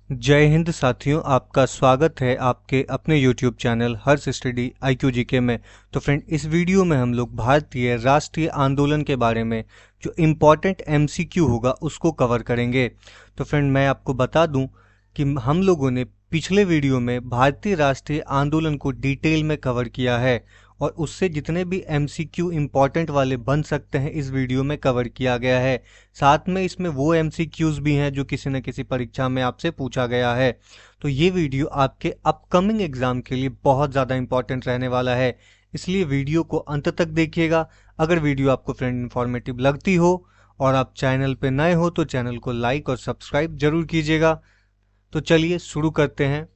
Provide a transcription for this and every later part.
जय हिंद साथियों, आपका स्वागत है आपके अपने YouTube चैनल हर्ष स्टडी IQGK में। तो फ्रेंड, इस वीडियो में हम लोग भारतीय राष्ट्रीय आंदोलन के बारे में जो इम्पोर्टेंट MCQ होगा उसको कवर करेंगे। तो फ्रेंड, मैं आपको बता दूं कि हम लोगों ने पिछले वीडियो में भारतीय राष्ट्रीय आंदोलन को डिटेल में कवर किया है और उससे जितने भी MCQ इम्पॉर्टेंट वाले बन सकते हैं इस वीडियो में कवर किया गया है। साथ में इसमें वो MCQs भी हैं जो किसी न किसी परीक्षा में आपसे पूछा गया है। तो ये वीडियो आपके अपकमिंग एग्जाम के लिए बहुत ज़्यादा इम्पॉर्टेंट रहने वाला है, इसलिए वीडियो को अंत तक देखिएगा। अगर वीडियो आपको फ्रेंड इन्फॉर्मेटिव लगती हो और आप चैनल पर नए हो तो चैनल को लाइक और सब्सक्राइब जरूर कीजिएगा। तो चलिए शुरू करते हैं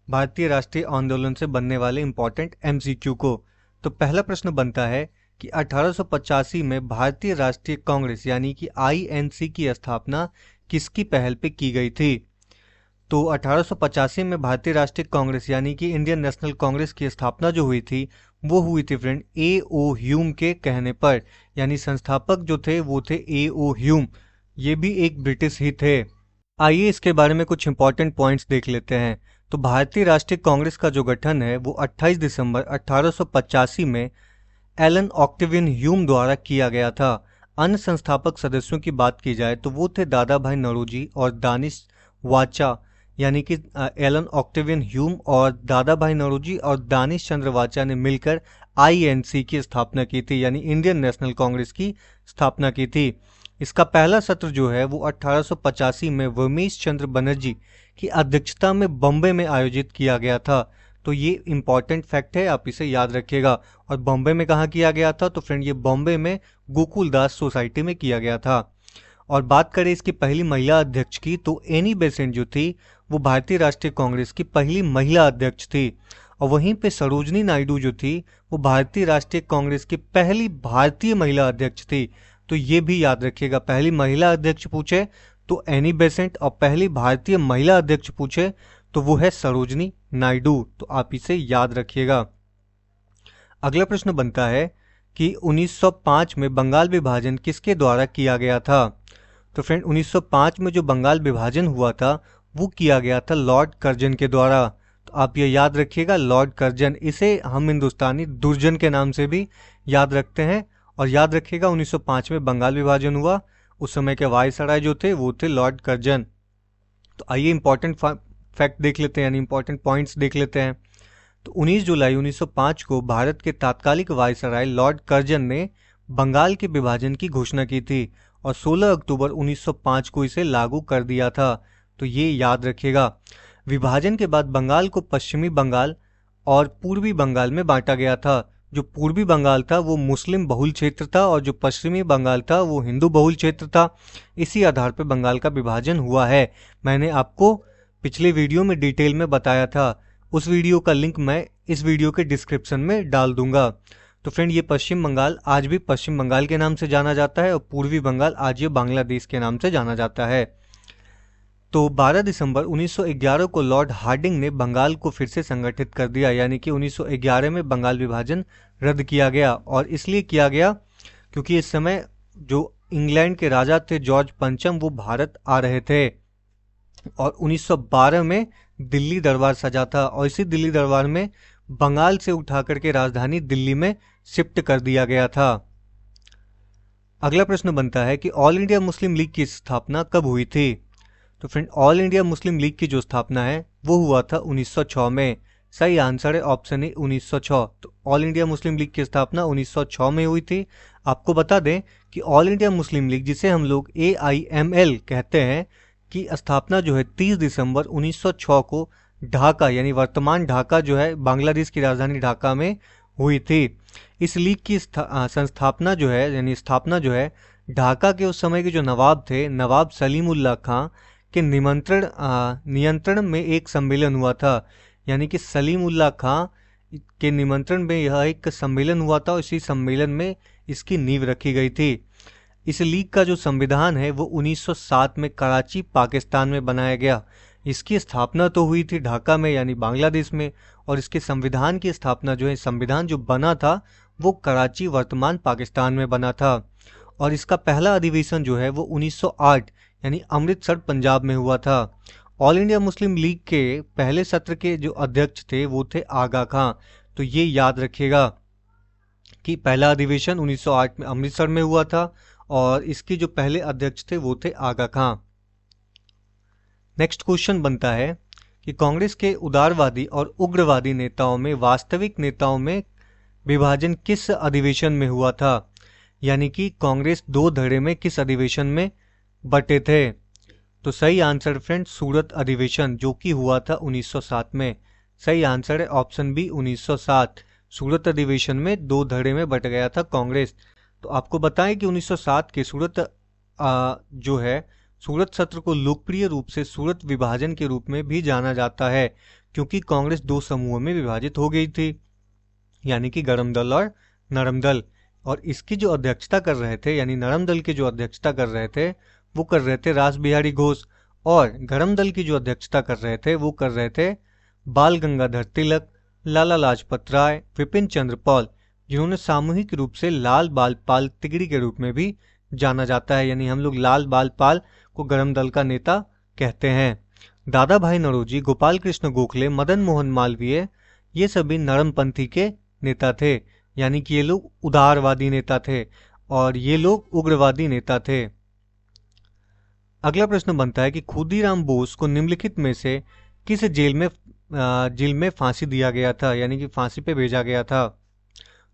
भारतीय राष्ट्रीय आंदोलन से बनने वाले इम्पोर्टेंट MCQ को। तो पहला प्रश्न बनता है कि 1885 में भारतीय राष्ट्रीय कांग्रेस यानी कि INC की स्थापना किसकी पहल पे की गई थी? तो 1885 में भारतीय राष्ट्रीय कांग्रेस यानी कि इंडियन नेशनल कांग्रेस की स्थापना जो हुई थी वो हुई थी फ्रेंड A.O. ह्यूम के कहने पर, यानी संस्थापक जो थे वो थे A.O. ह्यूम। ये भी एक ब्रिटिश ही थे। आइए इसके बारे में कुछ इंपॉर्टेंट पॉइंट्स देख लेते हैं। तो भारतीय राष्ट्रीय कांग्रेस का जो गठन है वो 28 दिसंबर 1885 में एलन ऑक्टेवियन ह्यूम द्वारा किया गया था। अन्य संस्थापक सदस्यों की बात की जाए तो वो थे दादा भाई नौरोजी और दानिश वाचा, यानी कि एलन ऑक्टेवियन ह्यूम और दादा भाई नौरोजी और दानिश चंद्र वाचा ने मिलकर INC की स्थापना की थी, यानी इंडियन नेशनल कांग्रेस की स्थापना की थी। इसका पहला सत्र जो है वो 1885 में वमेश चंद्र बनर्जी की अध्यक्षता में बॉम्बे में आयोजित किया गया था। तो ये इम्पॉर्टेंट फैक्ट है, आप इसे याद रखिएगा। और बॉम्बे में कहाँ किया गया था? तो फ्रेंड, ये बॉम्बे में गोकुल दास सोसाइटी में किया गया था। और बात करें इसकी पहली महिला अध्यक्ष की तो एनी बेसेंट जो थी वो भारतीय राष्ट्रीय कांग्रेस की पहली महिला अध्यक्ष थी। और वहीं पे सरोजनी नायडू जो थी वो भारतीय राष्ट्रीय कांग्रेस की पहली भारतीय महिला अध्यक्ष थी। तो ये भी याद रखिएगा, पहली महिला अध्यक्ष पूछे तो एनी बेसेंट और पहली भारतीय महिला अध्यक्ष पूछे तो वो है सरोजनी नायडू। तो आप इसे याद रखिएगा। अगला प्रश्न बनता है कि 1905 में बंगाल विभाजन किसके द्वारा किया गया था? तो फ्रेंड, 1905 में जो बंगाल विभाजन हुआ था वो किया गया था लॉर्ड कर्जन के द्वारा। तो आप ये याद रखिएगा, लॉर्ड कर्जन। इसे हम हिंदुस्तानी दुर्जन के नाम से भी याद रखते हैं। और याद रखिएगा 1905 में बंगाल विभाजन हुआ, उस समय के वायसराय जो थे वो थे लॉर्ड कर्जन। तो आइए इंपॉर्टेंट फैक्ट देख लेते हैं, यानी इंपॉर्टेंट पॉइंट्स देख लेते हैं। तो 19 जुलाई 1905 को भारत के तात्कालिक वायसराय लॉर्ड कर्जन ने बंगाल के विभाजन की घोषणा की थी और 16 अक्टूबर 1905 को इसे लागू कर दिया था। तो ये याद रखिएगा। विभाजन के बाद बंगाल को पश्चिमी बंगाल और पूर्वी बंगाल में बांटा गया था। जो पूर्वी बंगाल था वो मुस्लिम बहुल क्षेत्र था और जो पश्चिमी बंगाल था वो हिंदू बहुल क्षेत्र था। इसी आधार पर बंगाल का विभाजन हुआ है। मैंने आपको पिछले वीडियो में डिटेल में बताया था, उस वीडियो का लिंक मैं इस वीडियो के डिस्क्रिप्शन में डाल दूंगा। तो फ्रेंड, ये पश्चिम बंगाल आज भी पश्चिम बंगाल के नाम से जाना जाता है और पूर्वी बंगाल आज ये बांग्लादेश के नाम से जाना जाता है। तो 12 दिसंबर 1911 को लॉर्ड हार्डिंग ने बंगाल को फिर से संगठित कर दिया, यानी कि 1911 में बंगाल विभाजन रद्द किया गया। और इसलिए किया गया क्योंकि इस समय जो इंग्लैंड के राजा थे जॉर्ज पंचम वो भारत आ रहे थे और 1912 में दिल्ली दरबार सजा था और इसी दिल्ली दरबार में बंगाल से उठा करके राजधानी दिल्ली में शिफ्ट कर दिया गया था। अगला प्रश्न बनता है कि ऑल इंडिया मुस्लिम लीग की स्थापना कब हुई थी? तो friend, all India Muslim league की जो स्थापना है वो हुआ था 1906 में। सही आंसर है ऑप्शन ए 1906। तो ऑल इंडिया मुस्लिम लीग की स्थापना 1906 में हुई थी। आपको बता दें कि ऑल इंडिया मुस्लिम लीग, जिसे हम लोग AIML कहते हैं, की स्थापना जो है 30 दिसंबर 1906 को ढाका, यानी वर्तमान ढाका जो है बांग्लादेश की राजधानी ढाका में हुई थी। इस लीग की संस्थापना जो है, यानी स्थापना जो है ढाका के उस समय के जो नवाब थे, नवाब सलीमुल्लाह खां के नियंत्रण में एक सम्मेलन हुआ था। यानी कि सलीमुल्लाह खां के निमंत्रण में यह एक सम्मेलन हुआ था और इसी सम्मेलन में इसकी नींव रखी गई थी। इस लीग का जो संविधान है वो 1907 में कराची पाकिस्तान में बनाया गया। इसकी स्थापना तो हुई थी ढाका में, यानी बांग्लादेश में, और इसके संविधान की स्थापना जो है, संविधान जो बना था वो कराची वर्तमान पाकिस्तान में बना था। और इसका पहला अधिवेशन जो है वो 1908 यानी अमृतसर पंजाब में हुआ था। ऑल इंडिया मुस्लिम लीग के पहले सत्र के जो अध्यक्ष थे वो थे आगा खां। तो ये याद रखिएगा कि पहला अधिवेशन 1908 में अमृतसर में हुआ था और इसके जो पहले अध्यक्ष थे वो थे आगा खां। नेक्स्ट क्वेश्चन बनता है कि कांग्रेस के उदारवादी और उग्रवादी नेताओं में वास्तविक नेताओं में विभाजन किस अधिवेशन में हुआ था, यानी कि कांग्रेस दो धड़े में किस अधिवेशन में बटे थे। तो सही आंसर फ्रेंड सूरत अधिवेशन, जो कि हुआ था 1907 में। सही आंसर है ऑप्शन बी 1907। सूरत अधिवेशन में दो धड़े में बट गया था कांग्रेस। तो आपको बताएं कि 1907 के जो है सूरत सत्र को लोकप्रिय रूप से सूरत विभाजन के रूप में भी जाना जाता है, क्योंकि कांग्रेस दो समूहों में विभाजित हो गई थी, यानी कि गरम दल और नरम दल। और इसकी जो अध्यक्षता कर रहे थे, यानी नरम दल की जो अध्यक्षता कर रहे थे वो कर रहे थे रास बिहारी घोष, और गरम दल की जो अध्यक्षता कर रहे थे वो कर रहे थे बाल गंगाधर तिलक, लाला लाजपत राय, विपिन चंद्र पॉल, जिन्होंने सामूहिक रूप से लाल बाल पाल तिगड़ी के रूप में भी जाना जाता है, यानी हम लोग लाल बाल पाल को गरम दल का नेता कहते हैं। दादा भाई नौरोजी, गोपाल कृष्ण गोखले, मदन मोहन मालवीय, ये सभी नरमपंथी के नेता थे, यानी कि ये लोग उदारवादी नेता थे और ये लोग उग्रवादी नेता थे। अगला प्रश्न बनता है कि खुदीराम बोस को निम्नलिखित में से किस जेल में फांसी दिया गया था, यानी कि फांसी पे भेजा गया था।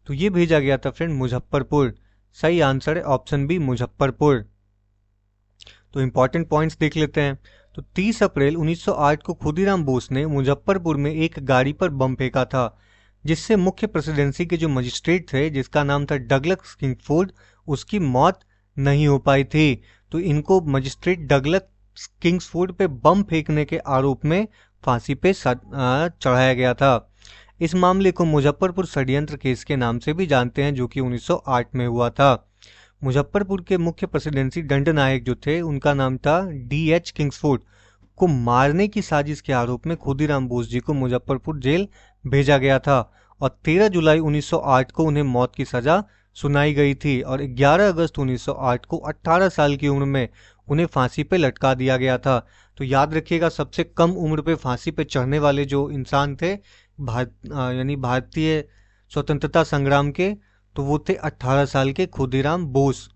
तो ये भेजा गया था फ्रेंड मुजफ्फरपुर। सही आंसर है ऑप्शन बी मुजफ्फरपुर। तो इंपॉर्टेंट पॉइंट्स देख लेते हैं। तो 30 अप्रैल 1908 को खुदीराम बोस ने मुजफ्फरपुर में एक गाड़ी पर बम फेंका था, जिससे मुख्य प्रेसिडेंसी के जो मजिस्ट्रेट थे, जिसका नाम था डगलस किंगफोर्ड, उसकी मौत नहीं हो पाई थी। तो इनको मजिस्ट्रेट डगलस किंग्सफोर्ड पे बम फेंकने के आरोप में फांसी पे चढ़ाया गया था। इस मामले को मुजफ्फरपुर षड्यंत्र केस के नाम से भी जानते हैं, जो कि 1908 में हुआ था। मुजफ्फरपुर के मुख्य प्रेसिडेंसी दंडनायक जो थे उनका नाम था D.H. किंग्सफोर्ड। को मारने की साजिश के आरोप में खुदीराम बोस जी को मुजफ्फरपुर जेल भेजा गया था और 13 जुलाई 1908 को उन्हें मौत की सजा सुनाई गई थी और 11 अगस्त 1908 को 18 साल की उम्र में उन्हें फांसी पे लटका दिया गया था। तो याद रखिएगा सबसे कम उम्र पे फांसी पे चढ़ने वाले जो इंसान थे यानी भारतीय स्वतंत्रता संग्राम के, तो वो थे 18 साल के खुदीराम बोस।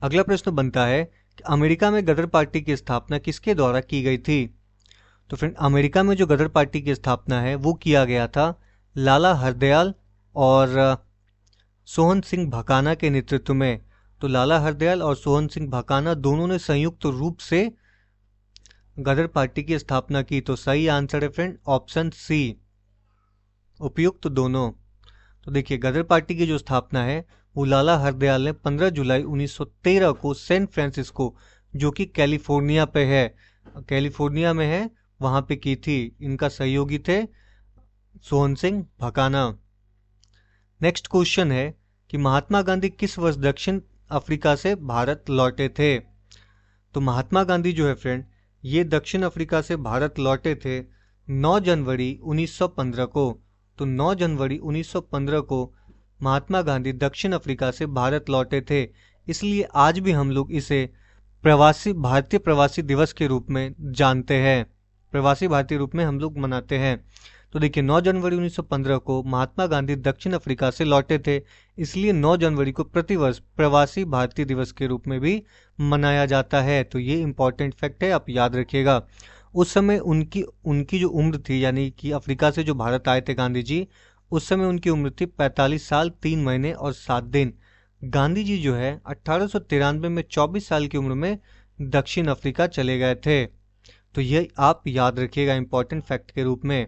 अगला प्रश्न बनता है कि अमेरिका में गदर पार्टी की स्थापना किसके द्वारा की गई थी। तो फ्रेंड अमेरिका में जो गदर पार्टी की स्थापना है वो किया गया था लाला हरदयाल और सोहन सिंह भकाना के नेतृत्व में। तो लाला हरदयाल और सोहन सिंह भकाना दोनों ने संयुक्त रूप से गदर पार्टी की स्थापना की। तो सही आंसर है फ्रेंड ऑप्शन सी, उपयुक्त दोनों। तो देखिए गदर पार्टी की जो स्थापना है वो लाला हरदयाल ने 15 जुलाई 1913 को सैन फ्रांसिस्को, जो कि कैलिफोर्निया में है, वहां पे की थी। इनका सहयोगी थे सोहन सिंह भकाना। नेक्स्ट क्वेश्चन है कि महात्मा गांधी किस वर्ष दक्षिण अफ्रीका से भारत लौटे थे। तो महात्मा गांधी जो है फ्रेंड ये दक्षिण अफ्रीका से भारत लौटे थे 9 जनवरी 1915 को। तो 9 जनवरी 1915 को महात्मा गांधी दक्षिण अफ्रीका से भारत लौटे थे, इसलिए आज भी हम लोग इसे भारतीय प्रवासी दिवस के रूप में जानते हैं, प्रवासी भारतीय रूप में हम लोग मनाते हैं। तो देखिए 9 जनवरी 1915 को महात्मा गांधी दक्षिण अफ्रीका से लौटे थे, इसलिए 9 जनवरी को प्रतिवर्ष प्रवासी भारतीय दिवस के रूप में भी मनाया जाता है। तो ये इंपॉर्टेंट फैक्ट है, आप याद रखिएगा। उस समय उनकी जो उम्र थी, यानी कि अफ्रीका से जो भारत आए थे गांधी जी, उस समय उनकी उम्र थी 45 साल 3 महीने और 7 दिन। गांधी जी जो है 1893 में 24 साल की उम्र में दक्षिण अफ्रीका चले गए थे। तो ये आप याद रखिएगा इंपॉर्टेंट फैक्ट के रूप में।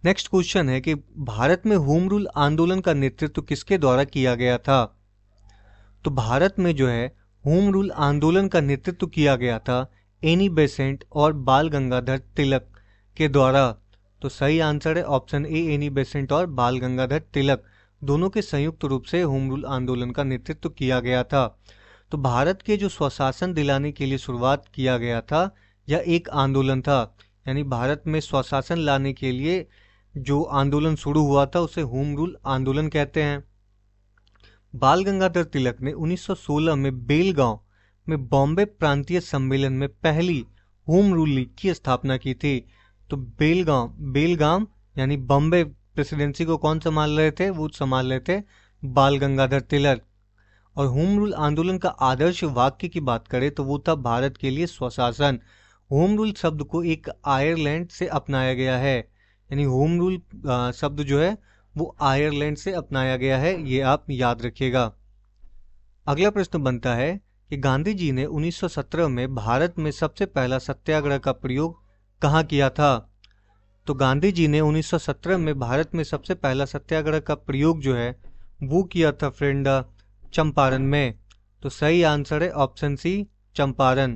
नेक्स्ट क्वेश्चन है कि भारत में होम रूल आंदोलन का नेतृत्व किसके द्वारा किया गया था। तो भारत में जो है होम रूल आंदोलन का नेतृत्व किया गया था एनी बेसेंट और बाल गंगाधर तिलक के द्वारा। तो सही आंसर है ऑप्शन ए, एनी बेसेंट और बाल गंगाधर तिलक दोनों के संयुक्त रूप से होम रूल आंदोलन का नेतृत्व किया गया था। तो भारत के जो स्वशासन दिलाने के लिए शुरुआत किया गया था, यह एक आंदोलन था, यानी भारत में स्वशासन लाने के लिए जो आंदोलन शुरू हुआ था उसे होम रूल आंदोलन कहते हैं। बाल गंगाधर तिलक ने 1916 में में बॉम्बे प्रांतीय सम्मेलन में पहली होम रूल लीग की स्थापना की थी? तो बेलगाम यानी बॉम्बे प्रेसिडेंसी को कौन संभाल रहे थे? वो संभाल रहे थे बाल गंगाधर तिलक। और होम रूल आंदोलन का आदर्श वाक्य की बात करें तो वो था भारत के लिए स्वशासन। होम रूल शब्द को एक आयरलैंड से अपनाया गया है, यानी होम रूल शब्द जो है वो आयरलैंड से अपनाया गया है, ये आप याद रखिएगा। अगला प्रश्न बनता है कि गांधी जी ने 1917 में भारत में सबसे पहला सत्याग्रह का प्रयोग कहाँ किया था? तो गांधी जी ने 1917 में भारत में सबसे पहला सत्याग्रह का प्रयोग जो है वो किया था फ्रेंड चंपारण में। तो सही आंसर है ऑप्शन सी, चंपारण।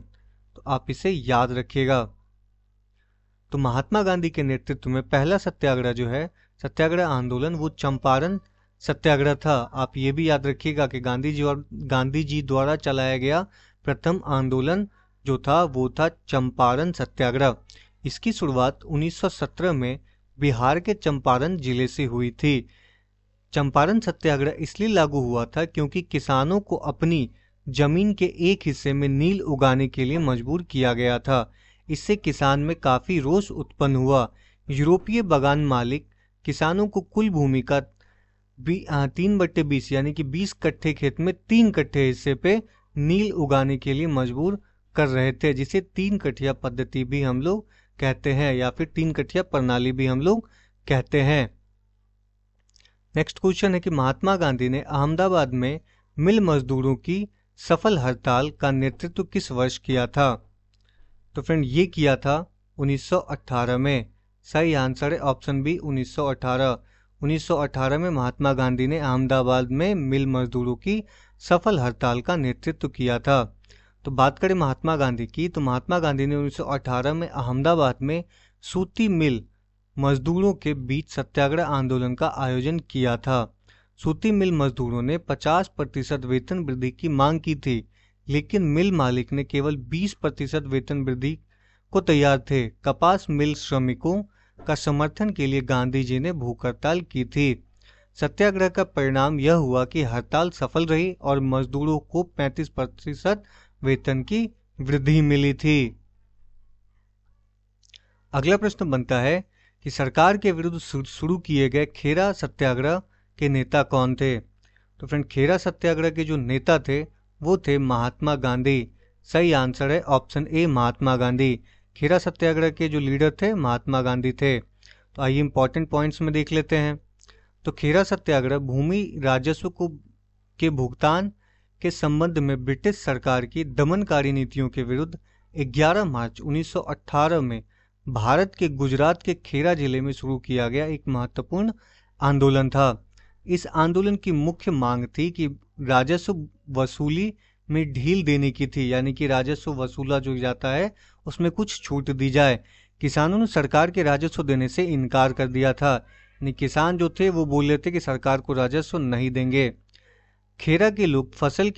तो आप इसे याद रखिएगा। तो महात्मा गांधी के नेतृत्व में पहला सत्याग्रह जो है, सत्याग्रह आंदोलन, वो चंपारण सत्याग्रह था। आप ये भी याद रखिएगा कि गांधी जी द्वारा चलाया गया प्रथम आंदोलन जो था वो था चंपारण सत्याग्रह। इसकी शुरुआत 1917 में बिहार के चंपारण जिले से हुई थी। चंपारण सत्याग्रह इसलिए लागू हुआ था क्योंकि किसानों को अपनी जमीन के एक हिस्से में नील उगाने के लिए मजबूर किया गया था। इससे किसान में काफी रोष उत्पन्न हुआ। यूरोपीय बागान मालिक किसानों को कुल भूमि का 3/20 यानी कि 20 कट्ठे खेत में 3 कट्ठे हिस्से पे नील उगाने के लिए मजबूर कर रहे थे, जिसे 3 कठिया पद्धति भी हम लोग कहते हैं, या फिर 3 कठिया प्रणाली भी हम लोग कहते हैं। नेक्स्ट क्वेश्चन है कि महात्मा गांधी ने अहमदाबाद में मिल मजदूरों की सफल हड़ताल का नेतृत्व किस वर्ष किया था? तो फ्रेंड ये किया था 1918 में। सही आंसर है ऑप्शन बी, 1918। 1918 में महात्मा गांधी ने अहमदाबाद में मिल मजदूरों की सफल हड़ताल का नेतृत्व किया था। तो बात करें महात्मा गांधी की, तो महात्मा गांधी ने 1918 में अहमदाबाद में सूती मिल मजदूरों के बीच सत्याग्रह आंदोलन का आयोजन किया था। सूती मिल मजदूरों ने 50% वेतन वृद्धि की मांग की थी, लेकिन मिल मालिक ने केवल 20% वेतन वृद्धि को तैयार थे। कपास मिल श्रमिकों का समर्थन के लिए गांधी जी ने भूख हड़ताल की थी। सत्याग्रह का परिणाम यह हुआ कि हड़ताल सफल रही और मजदूरों को 35% वेतन की वृद्धि मिली थी। अगला प्रश्न बनता है कि सरकार के विरुद्ध शुरू किए गए खेरा सत्याग्रह के नेता कौन थे? तो फ्रेंड खेरा सत्याग्रह के जो नेता थे वो थे महात्मा गांधी। सही आंसर है ऑप्शन ए, महात्मा गांधी। खेरा सत्याग्रह के जो लीडर थे महात्मा गांधी थे। तो आइए इंपॉर्टेंट पॉइंट्स में देख लेते हैं। तो खेरा सत्याग्रह भूमि राजस्व के भुगतान के संबंध में ब्रिटिश सरकार की दमनकारी नीतियों के विरुद्ध 11 मार्च 1918 में भारत के गुजरात के खेरा जिले में शुरू किया गया एक महत्वपूर्ण आंदोलन था। इस आंदोलन की मुख्य मांग थी कि राजस्व वसूली में ढील देने की थी, यानी कि राजस्व वसूला जो जाता है उसमें कुछ छूट दी जाए। किसानों ने सरकार के राजस्व देने से इनकार कर दिया था, यानी किसान जो थे वो बोल रहे थे कि सरकार को राजस्व नहीं देंगे। खेरा के लोग फसल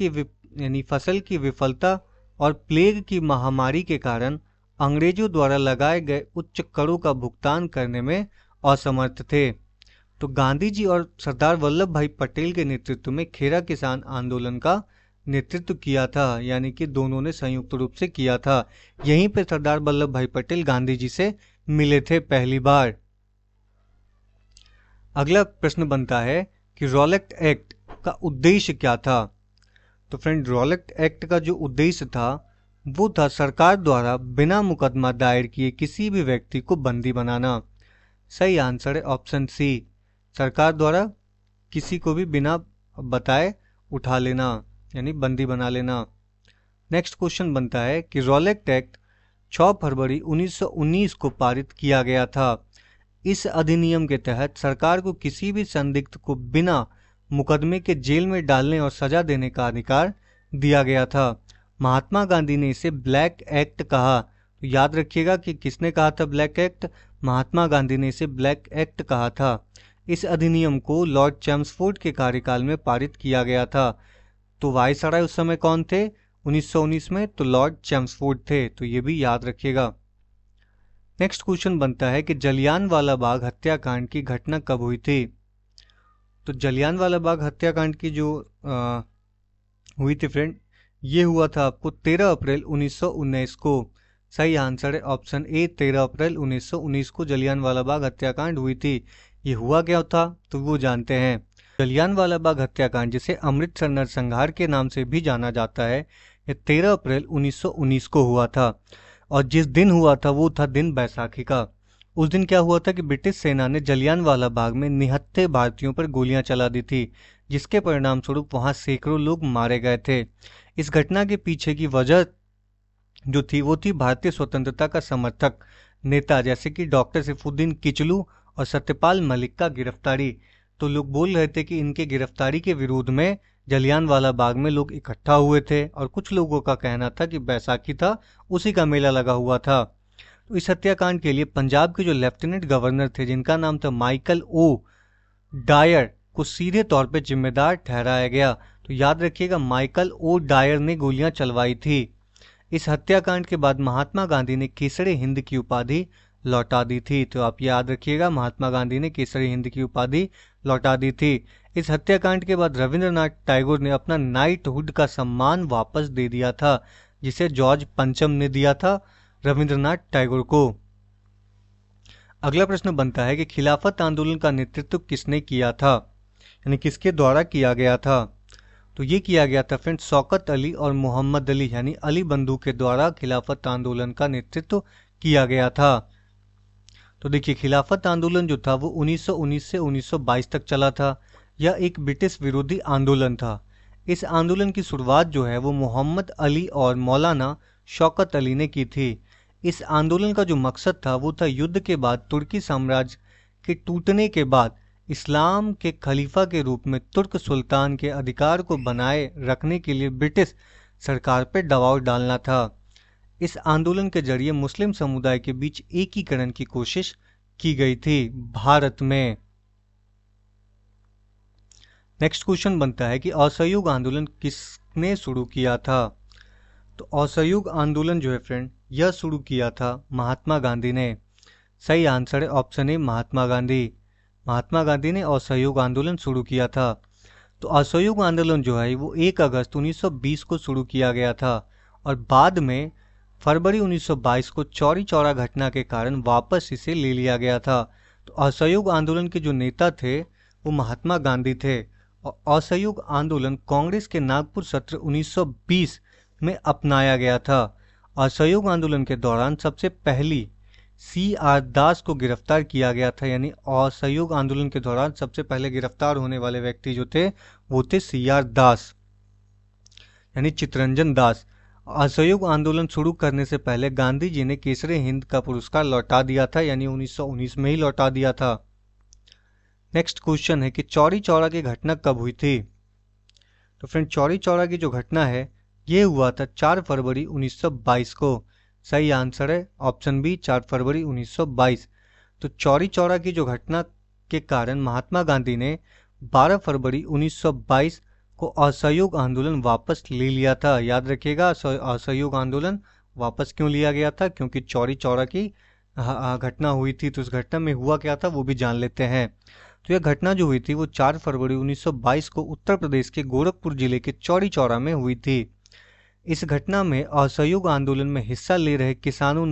की विफलता और प्लेग की महामारी के कारण अंग्रेजों द्वारा लगाए गए उच्च करों का भुगतान करने में असमर्थ थे। तो गांधी जी और सरदार वल्लभ भाई पटेल के नेतृत्व में खेरा किसान आंदोलन का नेतृत्व किया था, यानी कि दोनों ने संयुक्त रूप से किया था। यहीं पे सरदार वल्लभ भाई पटेल गांधी जी से मिले थे पहली बार। अगला प्रश्न बनता है कि रॉलेट एक्ट का उद्देश्य क्या था? तो फ्रेंड रॉलेट एक्ट का जो उद्देश्य था वो था सरकार द्वारा बिना मुकदमा दायर किए किसी भी व्यक्ति को बंदी बनाना। सही आंसर है ऑप्शन सी, सरकार द्वारा किसी को भी बिना बताए उठा लेना, यानी बंदी बना लेना। नेक्स्ट क्वेश्चन बनता है कि रॉलेट एक्ट 6 फरवरी 1919 को पारित किया गया था। इस अधिनियम के तहत सरकार को किसी भी संदिग्ध को बिना मुकदमे के जेल में डालने और सजा देने का अधिकार दिया गया था। महात्मा गांधी ने इसे ब्लैक एक्ट कहा। तो याद रखिएगा कि किसने कहा था ब्लैक एक्ट? महात्मा गांधी ने इसे ब्लैक एक्ट कहा था। इस अधिनियम को लॉर्ड चैम्सफोर्ड के कार्यकाल में पारित किया गया था। तो वायसराय उस समय कौन थे 1919 में? तो लॉर्ड चैम्सफोर्ड थे। तो ये भी याद रखिएगा। नेक्स्ट क्वेश्चन बनता है कि जलियांवाला बाग हत्याकांड की घटना कब हुई थी? तो जलियांवाला बाग हत्याकांड की जो हुई थी फ्रेंड, ये हुआ था आपको 13 अप्रैल 1919 को। सही आंसर है ऑप्शन ए, 13 अप्रैल 1919 को जलियांवाला बाग हत्याकांड हुई थी। ये हुआ क्या था तो वो जानते हैं। जलियांवाला बाग हत्याकांड, जिसे अमृतसर नरसंहार के नाम से भी जाना जाता है, ये 13 अप्रैल 1919 को हुआ था। और जिस दिन हुआ था वो था दिन बैसाखी का। उस दिन क्या हुआ था कि ब्रिटिश सेना ने जलियांवाला बाग में निहत्थे भारतीयों पर गोलियां चला दी थी, जिसके परिणाम स्वरूप वहां सैकड़ों लोग मारे गए थे। इस घटना के पीछे की वजह जो थी वो थी भारतीय स्वतंत्रता का समर्थक नेता जैसे कि डॉक्टर सैफुद्दीन किचलू और सत्यपाल मलिक का गिरफ्तारी। तो लोग बोल रहे थे कि इनके गिरफ्तारी के विरोध में जलियांवाला बाग में लोग इकट्ठा हुए थे, और कुछ लोगों का कहना था कि बैसाखी था, उसी का मेला लगा हुआ था। तो इस हत्याकांड के लिए पंजाब के जो लेफ्टिनेंट गवर्नर थे, जिनका नाम था माइकल ओ डायर, को सीधे तौर पे जिम्मेदार ठहराया गया। तो याद रखिएगा, माइकल ओ डायर ने गोलियां चलवाई थी। इस हत्याकांड के बाद महात्मा गांधी ने केसरे हिंद की उपाधि लौटा दी थी। तो आप याद रखिएगा, महात्मा गांधी ने केसरी हिंद की उपाधि लौटा दी थी। इस हत्याकांड के बाद रविंद्रनाथ टैगोर ने अपना नाइटहुड का सम्मान वापस दे दिया था, जिसे जॉर्ज पंचम ने दिया था रविंद्रनाथ टैगोर को। अगला प्रश्न बनता है कि खिलाफत आंदोलन का नेतृत्व किसने किया था, यानी किसके द्वारा किया गया था। तो ये किया गया था फ्रेंड शौकत अली और मोहम्मद अली, यानी अली बंधु के द्वारा खिलाफत आंदोलन का नेतृत्व किया गया था। तो देखिए, खिलाफत आंदोलन जो था वो 1919 से 1922 तक चला था। यह एक ब्रिटिश विरोधी आंदोलन था। इस आंदोलन की शुरुआत जो है वो मोहम्मद अली और मौलाना शौकत अली ने की थी। इस आंदोलन का जो मकसद था वो था युद्ध के बाद तुर्की साम्राज्य के टूटने के बाद इस्लाम के खलीफा के रूप में तुर्क सुल्तान के अधिकार को बनाए रखने के लिए ब्रिटिश सरकार पर दबाव डालना था। इस आंदोलन के जरिए मुस्लिम समुदाय के बीच एकीकरण की कोशिश की गई थी भारत में। नेक्स्ट क्वेश्चन बनता है कि असहयोग आंदोलन किसने शुरू किया था। तो असहयोग आंदोलन जो है फ्रेंड, यह शुरू किया था महात्मा गांधी ने। सही आंसर है ऑप्शन ए, महात्मा गांधी। महात्मा गांधी ने असहयोग आंदोलन शुरू किया था। तो असहयोग आंदोलन जो है वो 1 अगस्त 1920 को शुरू किया गया था, और बाद में फरवरी 1922 को चौरी चौरा घटना के कारण वापस इसे ले लिया गया था। तो असहयोग आंदोलन के जो नेता थे वो महात्मा गांधी थे, और असहयोग आंदोलन कांग्रेस के नागपुर सत्र 1920 में अपनाया गया था। असहयोग आंदोलन के दौरान सबसे पहली CR दास को गिरफ्तार किया गया था, यानी असहयोग आंदोलन के दौरान सबसे पहले गिरफ्तार होने वाले व्यक्ति जो थे वो थे CR दास, यानी चित्तरंजन दास। असहयोग आंदोलन शुरू करने से पहले गांधी जी ने केसरे हिंद का पुरस्कार लौटा दिया था, यानी 1919 में ही लौटा दिया था। नेक्स्ट क्वेश्चन है कि चौरी चौरा की घटना कब हुई थी। तो फ्रेंड, चौरी चौरा की जो घटना है ये हुआ था 4 फरवरी 1922 को। सही आंसर है ऑप्शन बी, 4 फरवरी 1922। तो चौरी चौरा की जो घटना के कारण महात्मा गांधी ने 12 फरवरी 1922 को असहयोग आंदोलन वापस ले लिया था। याद रखिएगा, असहयोग आंदोलन वापस क्यों लिया गया था, क्योंकि चौरी चौरा की घटना हुई थी। तो उस घटना में हुआ क्या था वो भी जान लेते हैं। तो यह घटना जो हुई थी वो 4 फरवरी 1922 को उत्तर प्रदेश के गोरखपुर जिले के चौरी चौरा में हुई थी। इस घटना में असहयोग आंदोलन में हिस्सा ले रहे किसानों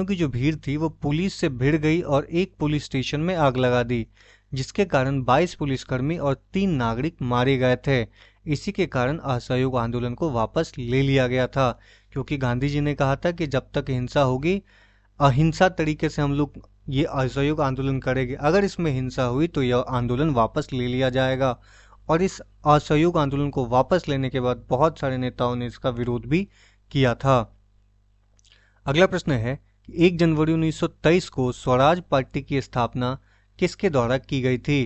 की जो भीड़ थी वो पुलिस से भिड़ गई और एक पुलिस स्टेशन में आग लगा दी, जिसके कारण 22 पुलिसकर्मी और 3 नागरिक मारे गए थे। इसी के कारण असहयोग आंदोलन को वापस ले लिया गया था, क्योंकि गांधी जी ने कहा था कि जब तक हिंसा होगी, अहिंसा तरीके से हम लोग ये असहयोग आंदोलन करेंगे, अगर इसमें हिंसा हुई तो यह आंदोलन वापस ले लिया जाएगा। और इस असहयोग आंदोलन को वापस लेने के बाद बहुत सारे नेताओं ने इसका विरोध भी किया था। अगला प्रश्न है कि 1 जनवरी 1923 को स्वराज पार्टी की स्थापना किसके द्वारा की गई थी।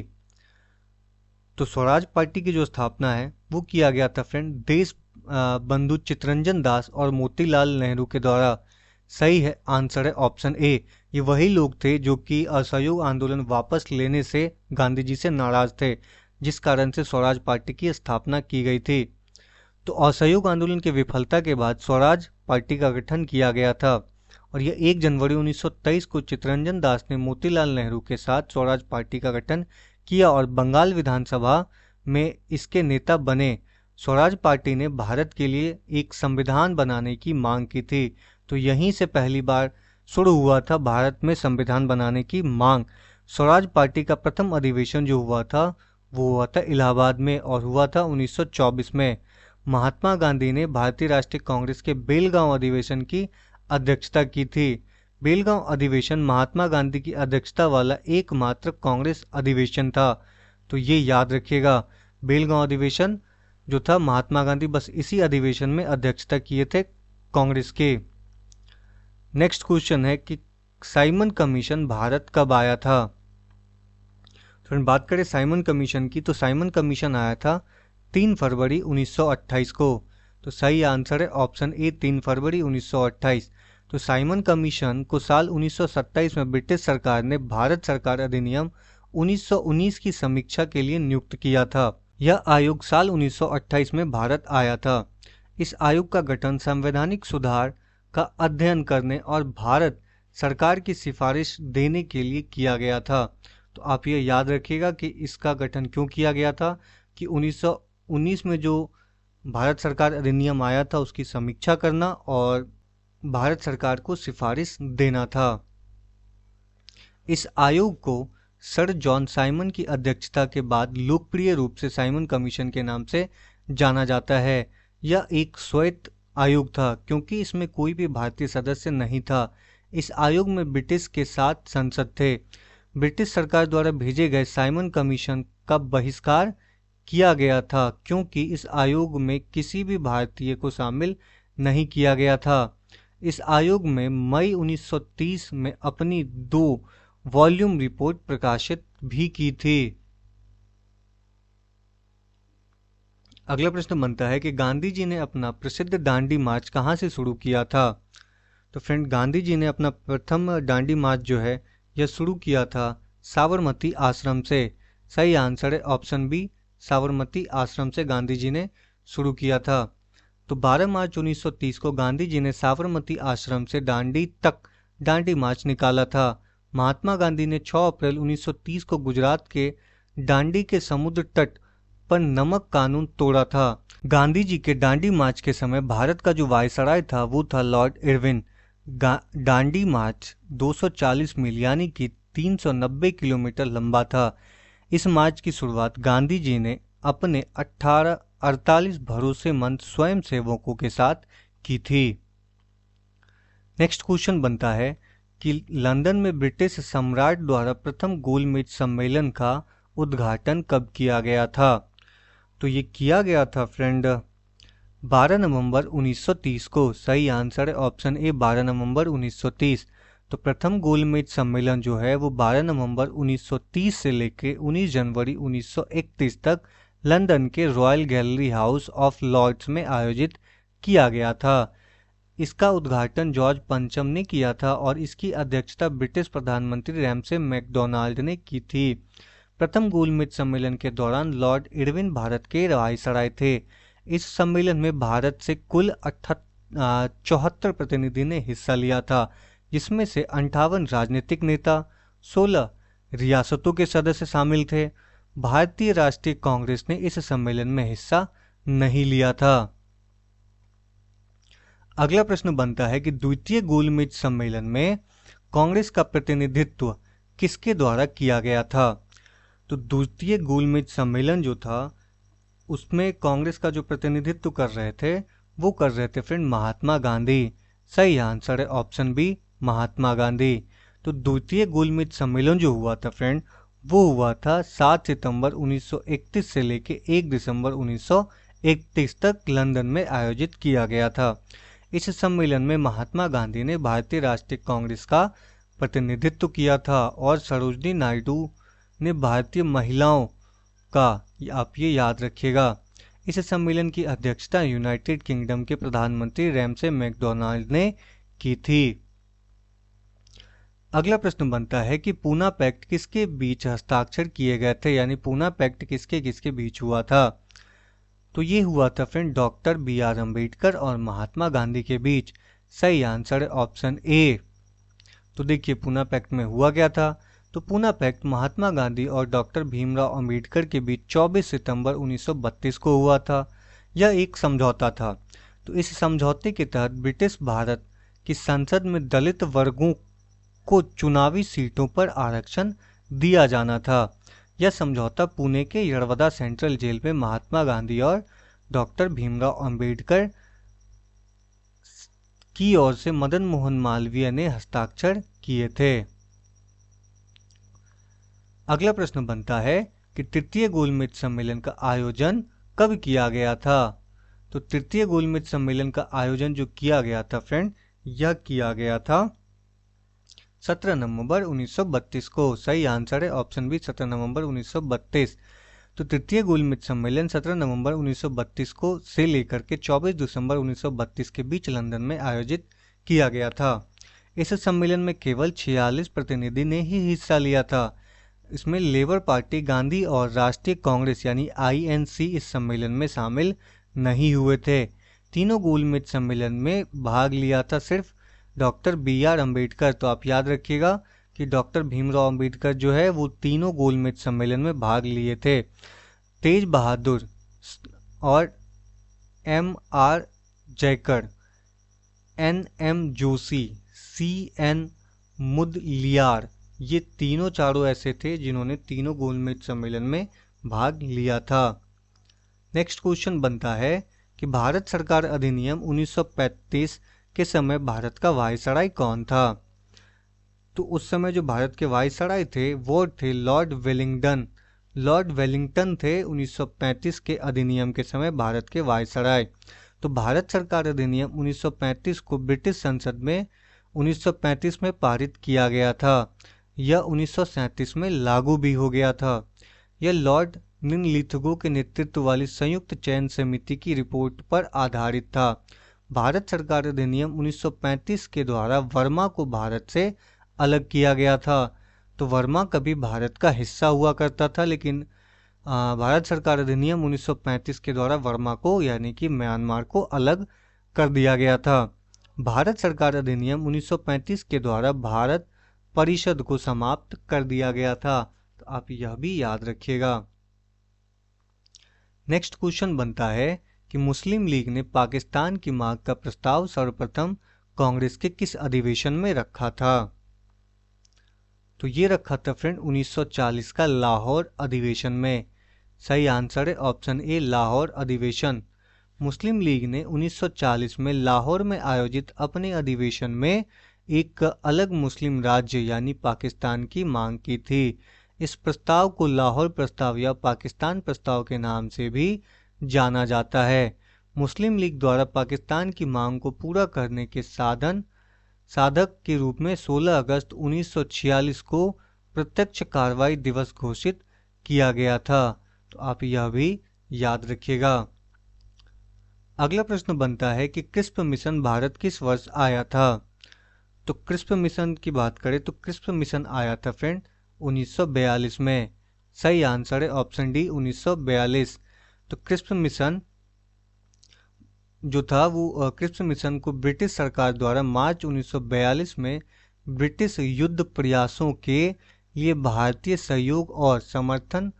तो स्वराज पार्टी की जो स्थापना है वो किया गया था फ्रेंड देश बंधु चित्तरंजन दास और मोतीलाल नेहरू के द्वारा। सही है आंसर है ऑप्शन ए। ये वही लोग थे जो कि असहयोग आंदोलन वापस लेने से गांधी जी से नाराज थे, जिस कारण से स्वराज पार्टी की स्थापना की गई थी। तो असहयोग आंदोलन की विफलता के बाद स्वराज पार्टी का गठन किया गया था, और यह 1 जनवरी 1923 को चित्तरंजन दास ने मोतीलाल नेहरू के साथ स्वराज पार्टी का गठन किया और बंगाल विधानसभा में इसके नेता बने। स्वराज पार्टी ने भारत के लिए एक संविधान बनाने की मांग की थी। तो यहीं से पहली बार शुरू हुआ था भारत में संविधान बनाने की मांग। स्वराज पार्टी का प्रथम अधिवेशन जो हुआ था वो हुआ था इलाहाबाद में और हुआ था 1924 में। महात्मा गांधी ने भारतीय राष्ट्रीय कांग्रेस के बेलगांव अधिवेशन की अध्यक्षता की थी। बेलगांव अधिवेशन महात्मा गांधी की अध्यक्षता वाला एकमात्र कांग्रेस अधिवेशन था। तो ये याद रखिएगा, बेलगांव अधिवेशन जो था महात्मा गांधी बस इसी अधिवेशन में अध्यक्षता किए थे कांग्रेस के। नेक्स्ट क्वेश्चन है कि साइमन कमीशन भारत कब आया था। तो बात करें साइमन कमीशन की, तो साइमन कमीशन आया था 3 फरवरी 1928 को। तो सही आंसर है ऑप्शन ए 3 फरवरी 1928। तो साइमन कमीशन को साल 1927 में ब्रिटिश सरकार ने भारत सरकार अधिनियम 1919 की समीक्षा के लिए नियुक्त किया था। यह आयोग साल 1928 में भारत आया था। इस आयोग का गठन संवैधानिक सुधार का अध्ययन करने और भारत सरकार की सिफारिश देने के लिए किया गया था। तो आप ये याद रखिएगा कि इसका गठन क्यों किया गया था कि 1919 में जो भारत सरकार अधिनियम आया था उसकी समीक्षा करना और भारत सरकार को सिफारिश देना था। इस आयोग को सर जॉन साइमन की अध्यक्षता के बाद लोकप्रिय रूप से साइमन कमीशन के नाम से जाना जाता है। यह एक स्वायत्त आयोग था क्योंकि इसमें कोई भी भारतीय सदस्य नहीं था। इस आयोग में ब्रिटिश के 7 सांसद थे। ब्रिटिश सरकार द्वारा भेजे गए साइमन कमीशन का बहिष्कार किया गया था क्योंकि इस आयोग में किसी भी भारतीय को शामिल नहीं किया गया था। इस आयोग में मई 1930 में अपनी 2 वॉल्यूम रिपोर्ट प्रकाशित भी की थी। अगला प्रश्न बनता है कि गांधी जी ने अपना प्रसिद्ध दांडी मार्च कहाँ से शुरू किया था। तो फ्रेंड, गांधी जी ने अपना प्रथम दांडी मार्च जो है यह शुरू किया था साबरमती आश्रम से। सही आंसर है ऑप्शन बी, साबरमती आश्रम से गांधी जी ने शुरू किया था। तो 12 मार्च 1930 को गांधी जी ने साबरमती आश्रम से दांडी तक दांडी मार्च निकाला था। महात्मा गांधी ने 6 अप्रैल 1930 को गुजरात के दांडी के समुद्र तट पर नमक कानून तोड़ा था। गांधी जी के दांडी मार्च के समय भारत का जो वायसराय था वो था लॉर्ड इरविन। दांडी मार्च 240 मील यानी कि 390 किलोमीटर लंबा था। इस मार्च की शुरुआत गांधी जी ने अपने 48 भरोसेमंद स्वयंसेवकों के साथ की थी। नेक्स्ट क्वेश्चन बनता है कि लंदन में ब्रिटिश सम्राट द्वारा प्रथम गोलमेज सम्मेलन का उद्घाटन कब किया गया था। तो ये किया गया था फ्रेंड 12 नवंबर 1930 को। सही आंसर है ऑप्शन ए 12 नवंबर 1930। तो प्रथम गोलमेज सम्मेलन जो है वो 12 नवंबर 1930 से लेकर 19 जनवरी 1931 तक लंदन के royal gallery house of lords में आयोजित किया गया था। इसका उद्घाटन जॉर्ज पंचम ने किया था और इसकी अध्यक्षता ब्रिटिश प्रधानमंत्री रैमसे मैकडोनाल्ड ने की थी। प्रथम गोलमेज सम्मेलन के दौरान लॉर्ड इरविन भारत के वायसराय थे। इस सम्मेलन में भारत से कुल 74 प्रतिनिधि ने हिस्सा लिया था, जिसमें से 58 राजनीतिक नेता, 16 रियासतों के सदस्य शामिल थे। भारतीय राष्ट्रीय कांग्रेस ने इस सम्मेलन में हिस्सा नहीं लिया था। अगला प्रश्न बनता है कि द्वितीय गोलमेज सम्मेलन में कांग्रेस का प्रतिनिधित्व किसके द्वारा किया गया था। तो द्वितीय गोलमेज सम्मेलन जो था उसमें कांग्रेस का जो प्रतिनिधित्व कर रहे थे फ्रेंड महात्मा गांधी। सही आंसर है ऑप्शन बी, महात्मा गांधी। तो द्वितीय गोलमेज सम्मेलन जो हुआ था फ्रेंड वो हुआ था 7 सितंबर 1931 से लेकर 1 दिसंबर 1931 तक लंदन में आयोजित किया गया था। इस सम्मेलन में महात्मा गांधी ने भारतीय राष्ट्रीय कांग्रेस का प्रतिनिधित्व किया था और सरोजिनी नायडू ने भारतीय महिलाओं का, आप ये याद रखिएगा। इस सम्मेलन की अध्यक्षता यूनाइटेड किंगडम के प्रधानमंत्री रैमसे मैकडोनाल्ड ने की थी। अगला प्रश्न बनता है कि पूना पैक्ट किसके बीच हस्ताक्षर किए गए थे, यानी पूना पैक्ट किसके किसके बीच हुआ था। तो ये हुआ था फ्रेंड डॉक्टर BR अम्बेडकर और महात्मा गांधी के बीच। सही आंसर है ऑप्शन ए। तो देखिए पूना पैक्ट में हुआ गया था। तो पूना पैक्ट महात्मा गांधी और डॉक्टर भीमराव अम्बेडकर के बीच 24 सितंबर 1932 को हुआ था। यह एक समझौता था। तो इस समझौते के तहत ब्रिटिश भारत की संसद में दलित वर्गों को चुनावी सीटों पर आरक्षण दिया जाना था। यह समझौता पुणे के यरवदा सेंट्रल जेल में महात्मा गांधी और डॉक्टर भीमराव अंबेडकर की ओर से मदन मोहन मालवीय ने हस्ताक्षर किए थे। अगला प्रश्न बनता है कि तृतीय गोलमेज सम्मेलन का आयोजन कब किया गया था। तो तृतीय गोलमेज सम्मेलन का आयोजन जो किया गया था फ्रेंड, यह किया गया था 17 नवंबर 1932 को। सही आंसर है ऑप्शन बी 17 नवंबर 1932। तो तृतीय गोलमेज सम्मेलन 17 नवंबर 1932 को से लेकर के 24 दिसंबर 1932 के बीच लंदन में आयोजित किया गया था। इस सम्मेलन में केवल 46 प्रतिनिधि ने ही हिस्सा लिया था। इसमें लेबर पार्टी, गांधी और राष्ट्रीय कांग्रेस यानी आईएनसी इस सम्मेलन में शामिल नहीं हुए थे। तीनों गोलमेज सम्मेलन में भाग लिया था सिर्फ डॉक्टर बी.आर. अम्बेडकर। तो आप याद रखिएगा कि डॉक्टर भीमराव अंबेडकर जो है वो तीनों गोलमेज सम्मेलन में भाग लिए थे। तेज बहादुर और एम.आर. जयकर, एन.एम. जोशी, सी.एन. मुदलियार, ये तीनों चारों ऐसे थे जिन्होंने तीनों गोलमेज सम्मेलन में भाग लिया था। नेक्स्ट क्वेश्चन बनता है कि भारत सरकार अधिनियम 1935 के समय भारत का वायसराय कौन था। तो उस समय जो भारत के वायसराय थे वो थे लॉर्ड वेलिंगटन। लॉर्ड वेलिंगटन थे 1935 के अधिनियम के समय भारत के वायसराय। तो भारत सरकार अधिनियम 1935 को ब्रिटिश संसद में 1935 में पारित किया गया था। यह 1937 में लागू भी हो गया था। यह लॉर्ड लिनलिथगो के नेतृत्व वाली संयुक्त चयन समिति की रिपोर्ट पर आधारित था। भारत सरकार अधिनियम 1935 के द्वारा वर्मा को भारत से अलग किया गया था। तो वर्मा कभी भारत का हिस्सा हुआ करता था, लेकिन भारत सरकार अधिनियम 1935 के द्वारा वर्मा को यानी कि म्यांमार को अलग कर दिया गया था। भारत सरकार अधिनियम 1935 के द्वारा भारत परिषद को समाप्त कर दिया गया था। तो आप यह भी याद रखिएगा। नेक्स्ट क्वेश्चन बनता है कि मुस्लिम लीग ने पाकिस्तान की मांग का प्रस्ताव सर्वप्रथम कांग्रेस के किस अधिवेशन में रखा था। तो ये रखा था फ्रेंड 1940 का लाहौर अधिवेशन में। सही आंसर है ऑप्शन ए लाहौर अधिवेशन। मुस्लिम लीग ने 1940 में लाहौर में आयोजित अपने अधिवेशन में एक अलग मुस्लिम राज्य यानी पाकिस्तान की मांग की थी। इस प्रस्ताव को लाहौर प्रस्ताव या पाकिस्तान प्रस्ताव के नाम से भी जाना जाता है। मुस्लिम लीग द्वारा पाकिस्तान की मांग को पूरा करने के साधक के रूप में 16 अगस्त 1946 को प्रत्यक्ष कार्रवाई दिवस घोषित किया गया था। तो आप यह भी याद रखिएगा। अगला प्रश्न बनता है कि क्रिस्प मिशन भारत किस वर्ष आया था। तो क्रिस्प मिशन की बात करें तो क्रिस्प मिशन आया था फ्रेंड 1942 में। सही आंसर है ऑप्शन डी 1942। तो क्रिस्प मिशन जो था वो क्रिस्प मिशन को ब्रिटिश सरकार द्वारा मार्च 1942 में ब्रिटिश युद्ध प्रयासों के लिए भारतीय सहयोग और समर्थन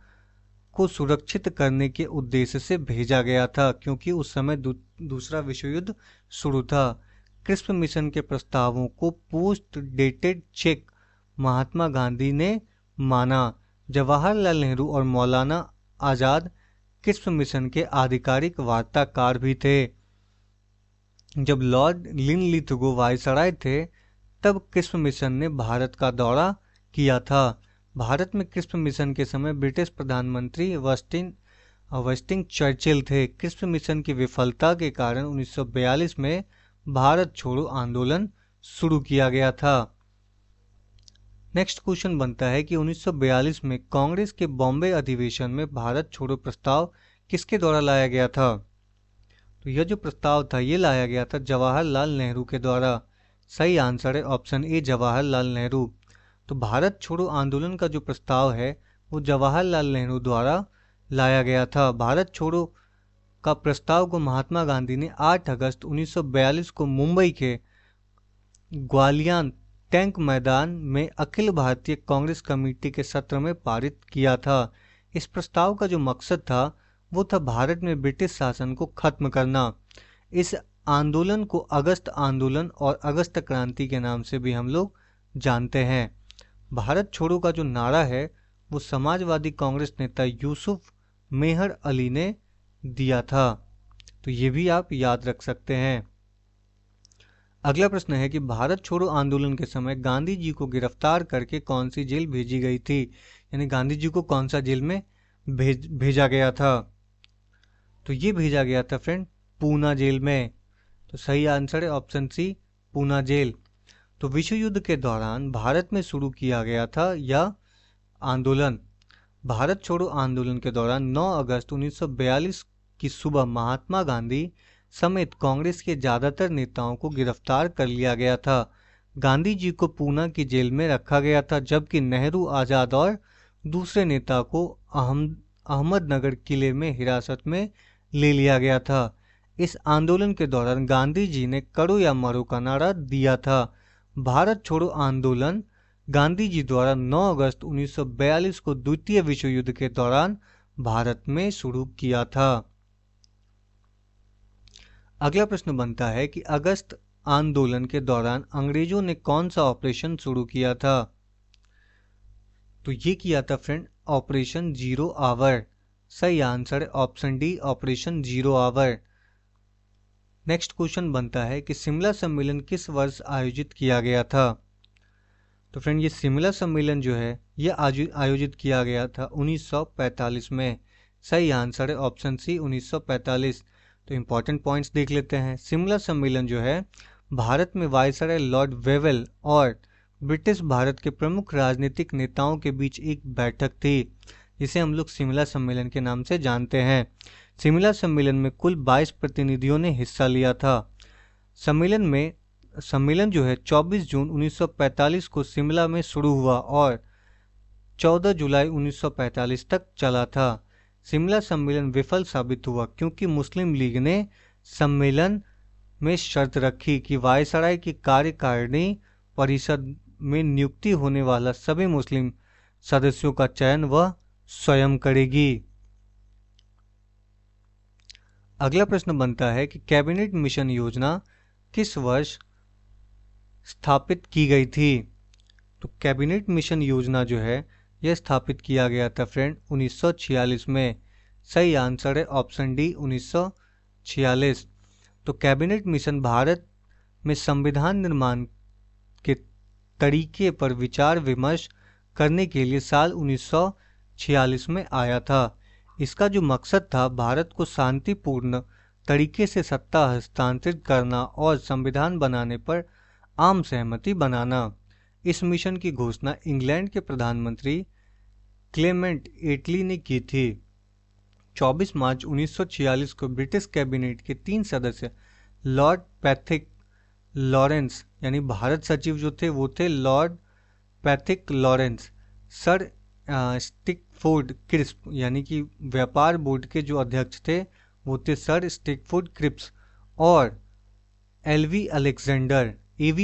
को सुरक्षित करने के उद्देश्य से भेजा गया था, क्योंकि उस समय दूसरा विश्व युद्ध शुरू था। क्रिस्प मिशन के प्रस्तावों को post dated cheque Mahatma Gandhi ने माना। जवाहरलाल नेहरू और मौलाना आजाद क्रिस्प मिशन के आधिकारिक वार्ताकार भी थे। जब लॉर्ड लिनलिथगो वायसराय थे तब क्रिस्प मिशन ने भारत का दौरा किया था। भारत में क्रिस्प मिशन के समय ब्रिटिश प्रधानमंत्री वस्टिन चर्चिल थे। क्रिस्प मिशन की विफलता के कारण 1942 में भारत छोड़ो आंदोलन शुरू किया गया था। नेक्स्ट क्वेश्चन बनता है कि 1942 में कांग्रेस के बॉम्बे अधिवेशन में भारत छोड़ो प्रस्ताव किसके द्वारा लाया गया था। तो यह जो प्रस्ताव था ये लाया गया था जवाहरलाल नेहरू के द्वारा। सही आंसर है ऑप्शन ए जवाहरलाल नेहरू। तो भारत छोड़ो आंदोलन का जो प्रस्ताव है वो जवाहरलाल नेहरू द्वारा लाया गया था। भारत छोड़ो का प्रस्ताव को महात्मा गांधी ने 8 अगस्त 1942 को मुंबई के ग्वालियर टैंक मैदान में अखिल भारतीय कांग्रेस कमेटी के सत्र में पारित किया था। इस प्रस्ताव का जो मकसद था वो था भारत में ब्रिटिश शासन को खत्म करना। इस आंदोलन को अगस्त आंदोलन और अगस्त क्रांति के नाम से भी हम लोग जानते हैं। भारत छोड़ो का जो नारा है वो समाजवादी कांग्रेस नेता यूसुफ मेहर अली ने दिया था, तो ये भी आप याद रख सकते हैं। अगला प्रश्न है कि भारत छोड़ो आंदोलन के समय गांधी जी को गिरफ्तार करके कौन सी जेल भेजी गई थी, यानी गांधी जी को कौन सा जेल में भेजा गया था। तो ये भेजा गया था फ्रेंड पूना जेल में। तो सही आंसर है ऑप्शन सी, पूना जेल। तो विश्व युद्ध के दौरान भारत में शुरू किया गया था यह आंदोलन। भारत छोड़ो आंदोलन के दौरान 9 अगस्त 1942 की सुबह महात्मा गांधी समेत कांग्रेस के ज्यादातर नेताओं को गिरफ्तार कर लिया गया था। गांधी जी को पूना की जेल में रखा गया था, जबकि नेहरू, आजाद और दूसरे नेता को अहमदनगर किले में हिरासत में ले लिया गया था। इस आंदोलन के दौरान गांधी जी ने करो या मरो का नारा दिया था। भारत छोड़ो आंदोलन गांधी जी द्वारा 9 अगस्त 1942 को द्वितीय विश्व युद्ध के दौरान भारत में शुरू किया था। अगला प्रश्न बनता है कि अगस्त आंदोलन के दौरान अंग्रेजों ने कौन सा ऑपरेशन शुरू किया था। तो ये किया था फ्रेंड ऑपरेशन जीरो आवर। सही आंसर है option D, operation zero hour. Next question बनता है कि शिमला सम्मेलन किस वर्ष आयोजित किया गया था। तो फ्रेंड ये शिमला सम्मेलन जो है ये आयोजित किया गया था 1945 में। सही आंसर है ऑप्शन सी, 1945। तो इंपॉर्टेंट पॉइंट्स देख लेते हैं। शिमला सम्मेलन जो है भारत में वायसराय लॉर्ड वेवेल और ब्रिटिश भारत के प्रमुख राजनीतिक नेताओं के बीच एक बैठक थी, जिसे हम लोग शिमला सम्मेलन के नाम से जानते हैं। शिमला सम्मेलन में कुल 22 प्रतिनिधियों ने हिस्सा लिया था। सम्मेलन जो है 24 जून 1945 को शिमला में शुरू हुआ और 14 जुलाई 1945 तक चला था। शिमला सम्मेलन विफल साबित हुआ क्योंकि मुस्लिम लीग ने सम्मेलन में शर्त रखी कि वायसराय की कार्यकारिणी परिषद में नियुक्ति होने वाला सभी मुस्लिम सदस्यों का चयन वह स्वयं करेगी। अगला प्रश्न बनता है कि कैबिनेट मिशन योजना किस वर्ष स्थापित की गई थी। तो कैबिनेट मिशन योजना जो है यह स्थापित किया गया था फ्रेंड 1946 में। सही आंसर है ऑप्शन डी, 1946। तो कैबिनेट मिशन भारत में संविधान निर्माण के तरीके पर विचार विमर्श करने के लिए साल 1946 में आया था। इसका जो मकसद था भारत को शांतिपूर्ण तरीके से सत्ता हस्तांतरित करना और संविधान बनाने पर आम सहमति बनाना। इस मिशन की घोषणा इंग्लैंड के प्रधानमंत्री क्लेमेंट एटली ने की थी। 24 मार्च 1946 को ब्रिटिश कैबिनेट के 3 सदस्य लॉर्ड पैथिक लॉरेंस, यानी भारत सचिव जो थे वो थे Lord Pethick Lawrence, sir Stafford Cripps, यानी कि व्यापार बोर्ड के जो अध्यक्ष थे वो थे सर स्टिकफोर्ड क्रिप्स, और एवी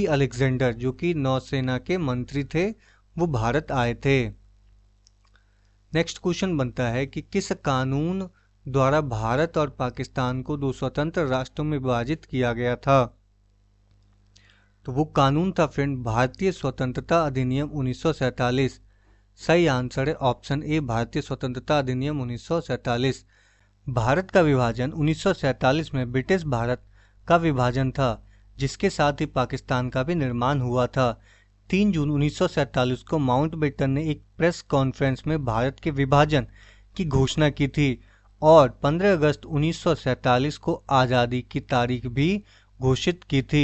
अलेक्जेंडर जो कि नौसेना के मंत्री थे, वो भारत आए थे। नेक्स्ट क्वेश्चन बनता है कि किस कानून द्वारा भारत और पाकिस्तान को 2 स्वतंत्र राष्ट्रों में विभाजित किया गया था। तो वो कानून था फ्रेंड भारतीय स्वतंत्रता अधिनियम 1947। सही आंसर है ऑप्शन ए, भारतीय स्वतंत्रता अधिनियम 1947। भारत का विभाजन 1947 में ब्रिटिश भारत का विभाजन था, जिसके साथ ही पाकिस्तान का भी निर्माण हुआ था। 3 जून 1947 को माउंटबेटन ने एक प्रेस कॉन्फ्रेंस में भारत के विभाजन की घोषणा की थी और 15 अगस्त 1947 को आज़ादी की तारीख भी घोषित की थी।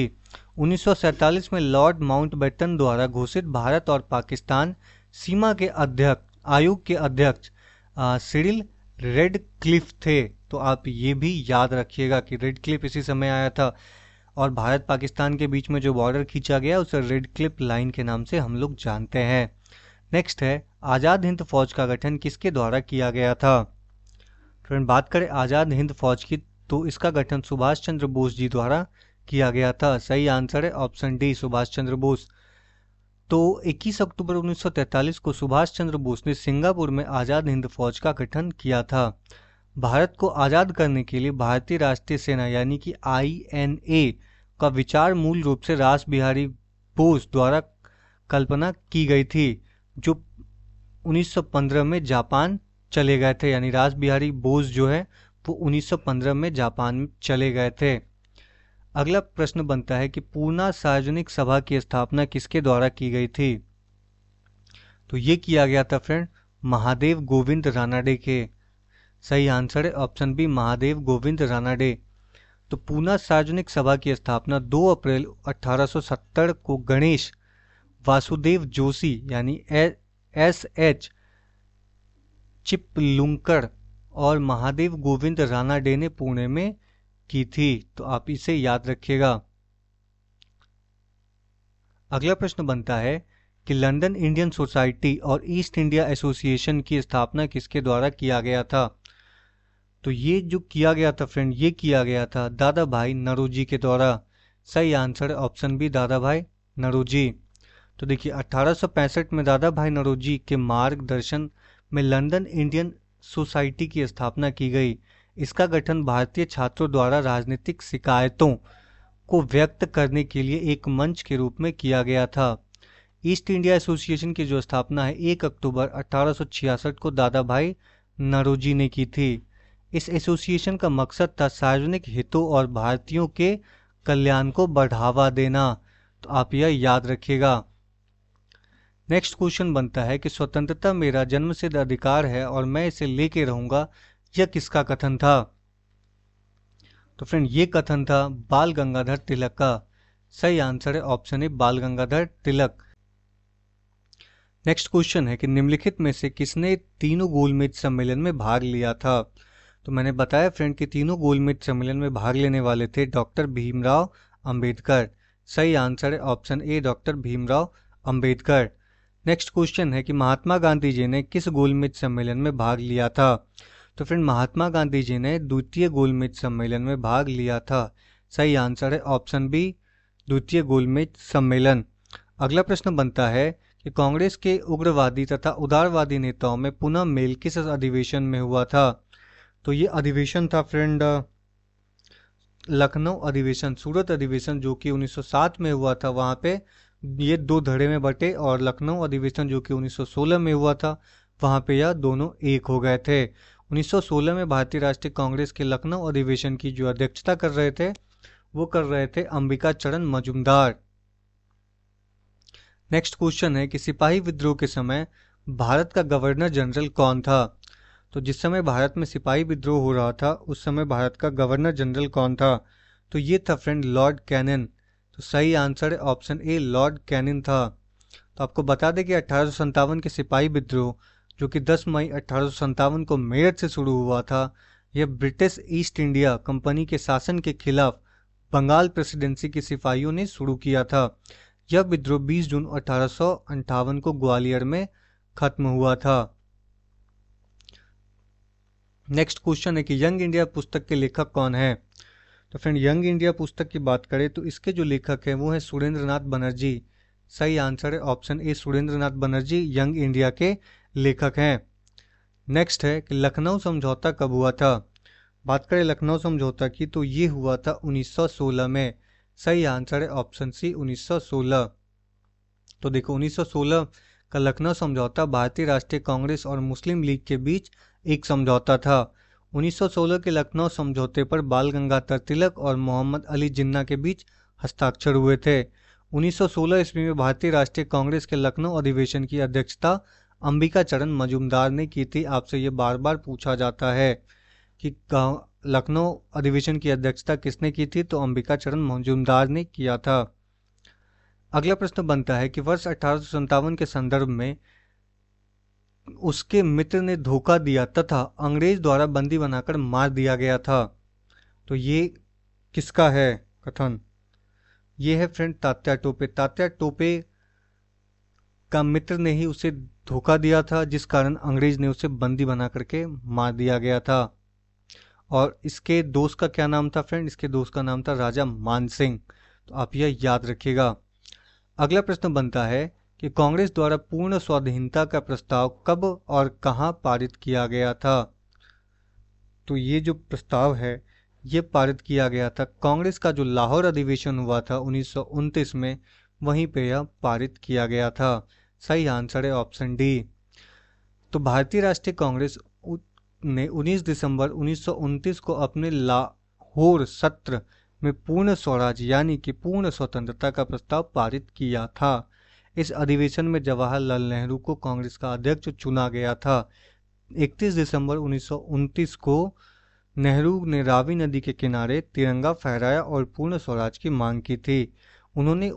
1947 में लॉर्ड माउंटबेटन द्वारा घोषित भारत और पाकिस्तान सीमा के आयोग के अध्यक्ष सिरिल रेडक्लिफ थे। तो आप ये भी याद रखिएगा कि रेडक्लिफ इसी समय आया था और भारत पाकिस्तान के बीच में जो बॉर्डर खींचा गया उसे रेडक्लिफ लाइन के नाम से हम लोग जानते हैं। नेक्स्ट है आज़ाद हिंद फौज का गठन किसके द्वारा किया गया था। फ्रेंड बात करें आज़ाद हिंद फौज की तो इसका गठन सुभाष चंद्र बोस जी द्वारा किया गया था। सही आंसर है ऑप्शन डी, सुभाष चंद्र बोस। तो 21 अक्टूबर 1943 को सुभाष चंद्र बोस ने सिंगापुर में आज़ाद हिंद फौज का गठन किया था। भारत को आज़ाद करने के लिए भारतीय राष्ट्रीय सेना यानी कि INA का विचार मूल रूप से रास बिहारी बोस द्वारा कल्पना की गई थी, जो 1915 में जापान चले गए थे। यानी रास बिहारी बोस जो है वो 1915 में जापान में चले गए थे। अगला प्रश्न बनता है कि पूर्णा सार्वजनिक सभा की स्थापना किसके द्वारा की गई थी? तो ये किया गया था फ्रेंड महादेव गोविंद रानाडे के। सही आंसर है ऑप्शन बी, महादेव गोविंद रानाडे। तो पूना सार्वजनिक सभा की स्थापना 2 अप्रैल 1870 को गणेश वासुदेव जोशी यानी SH चिपलुंकर और महादेव गोविंद रानाडे ने पुणे में की थी। तो आप इसे याद रखिएगा। अगला प्रश्न बनता है कि लंदन इंडियन सोसाइटी और ईस्ट इंडिया एसोसिएशन की स्थापना किसके द्वारा किया गया था? तो ये जो किया गया था फ्रेंड, ये किया गया था दादा भाई नौरोजी के द्वारा। सही आंसर है ऑप्शन बी, दादा भाई नौरोजी। तो देखिए 1865 में दादा भाई नौरोजी के मार्गदर्शन में लंदन इंडियन सोसाइटी की स्थापना की गई। इसका गठन भारतीय छात्रों द्वारा राजनीतिक शिकायतों को व्यक्त करने के लिए एक मंच के रूप में किया गया था। ईस्ट इंडिया एसोसिएशन की जो स्थापना है 1 अक्टूबर 1866 को दादा भाई नौरोजी ने की थी। इस एसोसिएशन का मकसद था सार्वजनिक हितों और भारतीयों के कल्याण को बढ़ावा देना। तो आप यह याद रखिएगा। नेक्स्ट क्वेश्चन बनता है कि स्वतंत्रता मेरा जन्मसिद्ध अधिकार है और मैं इसे लेके रहूंगा, यह किसका कथन था? तो फ्रेंड ये कथन था बाल गंगाधर तिलक का। सही आंसर है ऑप्शन ए, बाल गंगाधर तिलक। नेक्स्ट क्वेश्चन है कि निम्नलिखित में से किसने तीनों गोलमेज सम्मेलन में भाग लिया था? तो मैंने बताया फ्रेंड कि तीनों गोलमेज सम्मेलन में भाग लेने वाले थे डॉक्टर भीमराव अंबेडकर। सही आंसर है option A, doctor Bhimrao Ambedkar. Next question है कि महात्मा गांधी जी ने किस गोलमेज सम्मेलन में भाग लिया था? तो फ्रेंड महात्मा गांधी जी ने द्वितीय गोलमेज सम्मेलन में भाग लिया था। सही आंसर है ऑप्शन बी, द्वितीय गोलमेज सम्मेलन। अगला प्रश्न बनता है कि कांग्रेस के उग्रवादी तथा उदारवादी नेताओं में पुनः मेल किस अधिवेशन में हुआ था? तो ये अधिवेशन था फ्रेंड लखनऊ अधिवेशन, सूरत अधिवेशन जो कि 1907 में हुआ था, वहाँ पे ये 2 धड़े में बटे, और लखनऊ अधिवेशन जो कि 1916 में हुआ था वहाँ पे यह दोनों एक हो गए थे। 1916 में भारतीय राष्ट्रीय कांग्रेस के लखनऊ अधिवेशन की जो अध्यक्षता कर रहे थे वो कर रहे थे अंबिका चरण मजूमदार। नेक्स्ट क्वेश्चन है कि सिपाही विद्रोह के समय भारत का गवर्नर जनरल कौन था? तो जिस समय भारत में सिपाही विद्रोह हो रहा था उस समय भारत का गवर्नर जनरल कौन था? तो ये था फ्रेंड लॉर्ड कैनिन। तो सही आंसर है ऑप्शन ए, लॉर्ड कैनिन था। तो आपको बता दें कि 1857 के सिपाही विद्रोह जो कि 10 मई 1857 को मेरठ से शुरू हुआ था, यह ब्रिटिश ईस्ट इंडिया कंपनी के शासन के खिलाफ बंगाल प्रेसिडेंसी के सिपाहियों ने शुरू किया था। यह विद्रोह 20 जून 1858 को ग्वालियर में खत्म हुआ था। नेक्स्ट क्वेश्चन है कि यंग इंडिया पुस्तक के लेखक कौन है? तो फ्रेंड यंग इंडिया पुस्तक की बात करें तो इसके जो लेखक हैं वो हैं सुरेंद्रनाथ बनर्जी। सही आंसर है option A, Surendranath Banerjee young India के लेखक हैं। नेक्स्ट है कि लखनऊ समझौता कब हुआ था? बात करें लखनऊ समझौता की तो ये हुआ था 1916 में। सही आंसर है ऑप्शन सी, 1916। तो देखो 1916 का लखनऊ समझौता भारतीय राष्ट्रीय कांग्रेस और मुस्लिम लीग के बीच एक समझौता था। 1916 के लखनऊ समझौते पर बाल गंगाधर तिलक और मोहम्मद अली जिन्ना के बीच हस्ताक्षर हुए थे। 1916 ईस्वी में भारतीय राष्ट्रीय कांग्रेस के लखनऊ अधिवेशन की अध्यक्षता अंबिका चरण मजूमदार ने की थी। आपसे ये बार बार पूछा जाता है कि लखनऊ अधिवेशन की अध्यक्षता किसने की थी? तो अंबिका चरण मजूमदार ने किया था। अगला प्रश्न बनता है कि वर्ष 1857 के संदर्भ में उसके मित्र ने धोखा दिया तथा अंग्रेज द्वारा बंदी बनाकर मार दिया गया था। तो ये किसका है कथन? ये है फ्रेंड तात्या टोपे। तात्या टोपे का मित्र ने ही उसे धोखा दिया था जिस कारण अंग्रेज ने उसे बंदी बना करके मार दिया गया था। और इसके दोस्त का क्या नाम था फ्रेंड? इसके दोस्त का नाम था राजा मानसिंह। तो आप यह याद रखिएगा। अगला प्रश्न बनता है कि कांग्रेस द्वारा पूर्ण स्वाधीनता का प्रस्ताव कब और कहां पारित किया गया था? तो ये जो प्रस्ताव है ये पारित किया गया था। कांग्रेस का जो लाहौर अधिवेशन हुआ था 1929 में, वहीं पे यह पारित किया गया था। सही आंसर है ऑप्शन डी। तो भारतीय राष्ट्रीय कांग्रेस ने 19 दिसंबर 1929 को अपने लाहौर सत्र में पूर्ण स्वराज यानी कि पूर्ण स्वतंत्रता का प्रस्ताव पारित किया था। इस अधिवेशन में जवाहरलाल नेहरू को कांग्रेस का अध्यक्ष चुना गया था। 31 दिसंबर 1929 को नेहरू ने रावी नदी के किनारे तिरंगा फहराया और पूर्ण स्वराज की मांग की थी। उन्होंने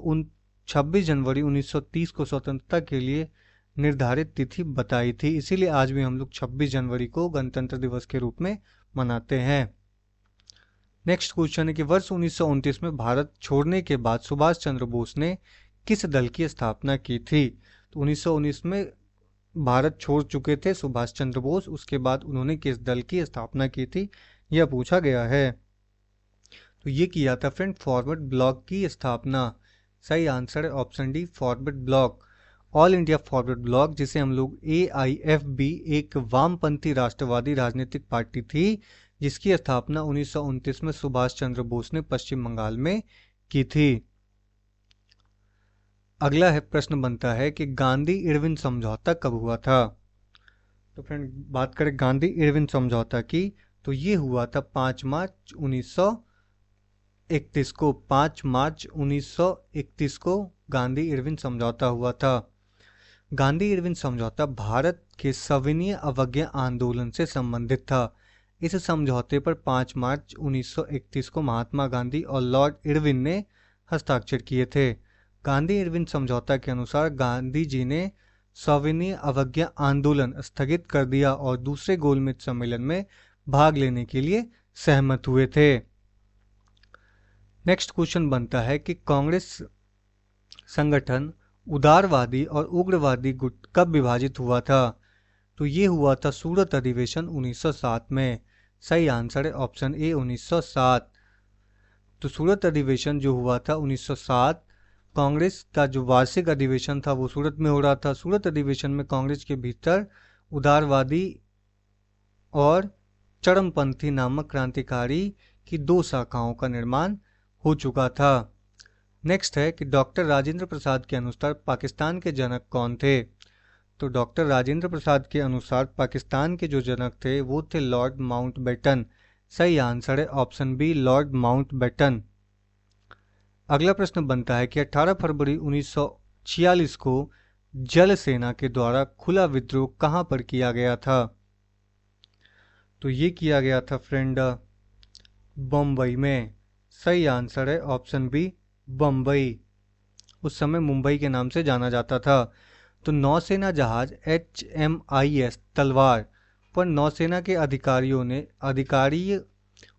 26 जनवरी 1930 को स्वतंत्रता के लिए निर्धारित तिथि बताई थी, इसीलिए आज भी हम लोग 26 जनवरी को गणतंत्र दिवस के रूप में मनाते हैं। नेक्स्ट क्वेश्चन है कि वर्ष 1929 में भारत छोड़ने के बाद सुभाष चंद्र बोस ने किस दल की स्थापना की थी? तो 1919 में भारत छोड़ चुके थे सुभाष चंद्र बोस, उसके बाद उन्होंने किस दल की स्थापना की थी, यह पूछा गया है। तो ये किया था फ्रेंड फॉरवर्ड ब्लॉक की स्थापना। सही आंसर है option D, forward block. All India forward block, जिसे हम लोग AIFB, एक वामपंथी राष्ट्रवादी राजनीतिक पार्टी थी जिसकी स्थापना 1929 में सुभाष चंद्र बोस ने पश्चिम बंगाल में की थी। अगला है प्रश्न बनता है कि गांधी इरविन समझौता कब हुआ था? तो फ्रेंड बात करें गांधी इरविन समझौता की, तो ये हुआ था 5 मार्च 1931 को। 5 मार्च 1931 को गांधी इरविन समझौता हुआ था। गांधी इरविन समझौता भारत के सविनय अवज्ञा आंदोलन से संबंधित था। इस समझौते पर 5 मार्च 1931 को महात्मा गांधी और लॉर्ड इरविन ने हस्ताक्षर किए थे। गांधी इरविन समझौता के अनुसार गांधी जी ने सविनय अवज्ञा आंदोलन स्थगित कर दिया और दूसरे गोलमेज सम्मेलन में भाग लेने के लिए सहमत हुए थे। नेक्स्ट क्वेश्चन बनता है कि कांग्रेस संगठन उदारवादी और उग्रवादी गुट कब विभाजित हुआ था? तो ये हुआ था सूरत अधिवेशन 1907 में। सही आंसर है ऑप्शन ए, 1907। तो सूरत अधिवेशन जो हुआ था 1907, कांग्रेस का जो वार्षिक अधिवेशन था वो सूरत में हो रहा था। सूरत अधिवेशन में कांग्रेस के भीतर उदारवादी और चरमपंथी नामक क्रांतिकारी की 2 शाखाओं का निर्माण हो चुका था। नेक्स्ट है कि डॉक्टर राजेंद्र प्रसाद के अनुसार पाकिस्तान के जनक कौन थे? तो डॉक्टर राजेंद्र प्रसाद के अनुसार पाकिस्तान के जो जनक थे वो थे लॉर्ड माउंटबेटन। सही आंसर है ऑप्शन बी, लॉर्ड माउंटबेटन। अगला प्रश्न बनता है कि 18 फरवरी 1946 को जल सेना के द्वारा खुला विद्रोह कहां पर किया गया था? तो ये किया गया था फ्रेंड बम्बई में। सही आंसर है ऑप्शन बी, बम्बई। उस समय मुंबई के नाम से जाना जाता था। तो नौसेना जहाज HMIS तलवार पर नौसेना के अधिकारी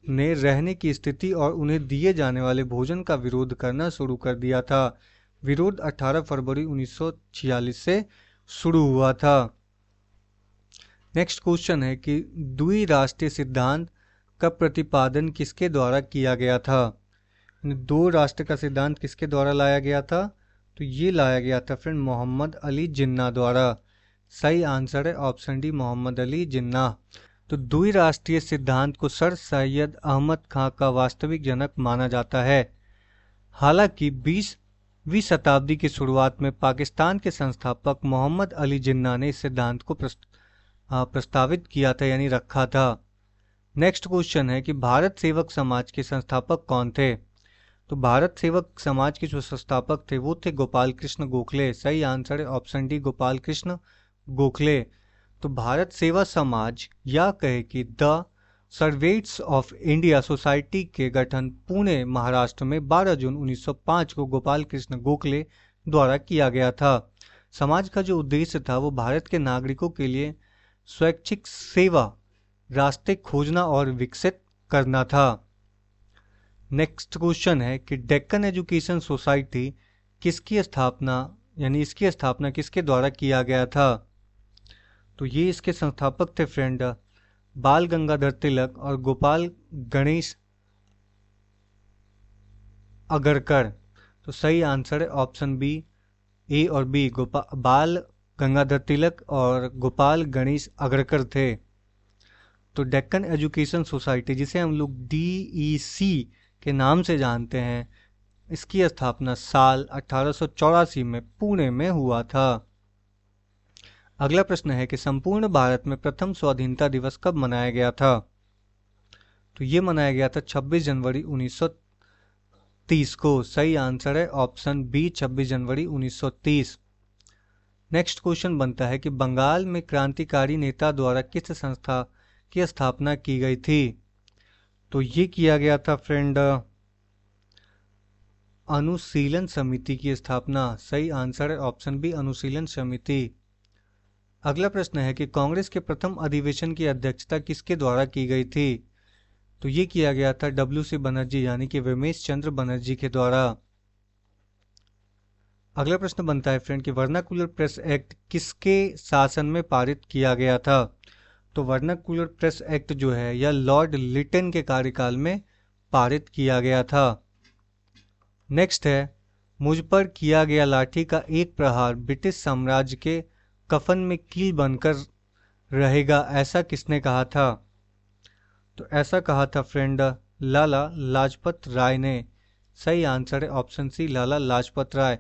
ने रहने की स्थिति और उन्हें दिए जाने वाले भोजन का विरोध करना शुरू कर दिया था। विरोध 18 फरवरी 1946 से शुरू हुआ था। नेक्स्ट क्वेश्चन है कि द्विराष्ट्रीय सिद्धांत का प्रतिपादन किसके द्वारा किया गया था? 2 राष्ट्र का सिद्धांत किसके द्वारा लाया गया था? तो ये लाया गया था फ्रेंड मोहम्मद अली जिन्ना द्वारा। सही आंसर है ऑप्शन डी, मोहम्मद अली जिन्ना। तो द्विराष्ट्रीय सिद्धांत को सर सैयद अहमद खां का वास्तविक जनक माना जाता है। हालांकि 20वीं शताब्दी की शुरुआत में पाकिस्तान के संस्थापक मोहम्मद अली जिन्ना ने इस सिद्धांत को प्रस्तावित किया था यानी रखा था। नेक्स्ट क्वेश्चन है कि भारत सेवक समाज के संस्थापक कौन थे? तो भारत सेवक समाज के जो संस्थापक थे वो थे गोपाल कृष्ण गोखले। सही आंसर है ऑप्शन डी, गोपाल कृष्ण गोखले। तो भारत सेवा समाज या कहे कि the servants of India society के गठन पुणे महाराष्ट्र में 12 जून 1905 को गोपाल कृष्ण गोखले द्वारा किया गया था। समाज का जो उद्देश्य था वो भारत के नागरिकों के लिए स्वैच्छिक सेवा रास्ते खोजना और विकसित करना था। नेक्स्ट क्वेश्चन है कि डेक्कन एजुकेशन सोसाइटी किसकी स्थापना इसकी स्थापना किसके द्वारा किया गया था? तो ये इसके संस्थापक थे फ्रेंड बाल गंगाधर तिलक और गोपाल गणेश अगरकर। तो सही आंसर है ऑप्शन बी, ए और बी, बाल गंगाधर तिलक और गोपाल गणेश अगरकर थे। तो डेक्कन एजुकेशन सोसाइटी, जिसे हम लोग DEC के नाम से जानते हैं, इसकी स्थापना साल 1884 में पुणे में हुआ था। अगला प्रश्न है कि संपूर्ण भारत में प्रथम स्वाधीनता दिवस कब मनाया गया था? तो ये मनाया गया था 26 जनवरी 1930 को। सही आंसर है ऑप्शन बी, 26 जनवरी 1930। नेक्स्ट क्वेश्चन बनता है कि बंगाल में क्रांतिकारी नेता द्वारा किस संस्था की स्थापना की गई थी? तो ये किया गया था फ्रेंड अनुशीलन समिति की स्थापना। सही आंसर है ऑप्शन बी, अनुशीलन समिति। अगला प्रश्न है कि कांग्रेस के प्रथम अधिवेशन की अध्यक्षता किसके द्वारा की गई थी? तो ये किया गया था WC बनर्जी यानी कि विमेश चंद्र बनर्जी के द्वारा। अगला प्रश्न बनता है फ्रेंड कि वर्नाकुलर प्रेस एक्ट किसके शासन में पारित किया गया था? तो वर्नाकुलर प्रेस एक्ट जो है यह लॉर्ड लिटन के कार्यकाल में पारित किया गया था। नेक्स्ट है, मुझ पर किया गया लाठी का एक प्रहार ब्रिटिश साम्राज्य के कफन में कील बनकर रहेगा, ऐसा किसने कहा था? तो ऐसा कहा था फ्रेंड लाला लाजपत राय ने। सही आंसर है ऑप्शन सी, लाला लाजपत राय।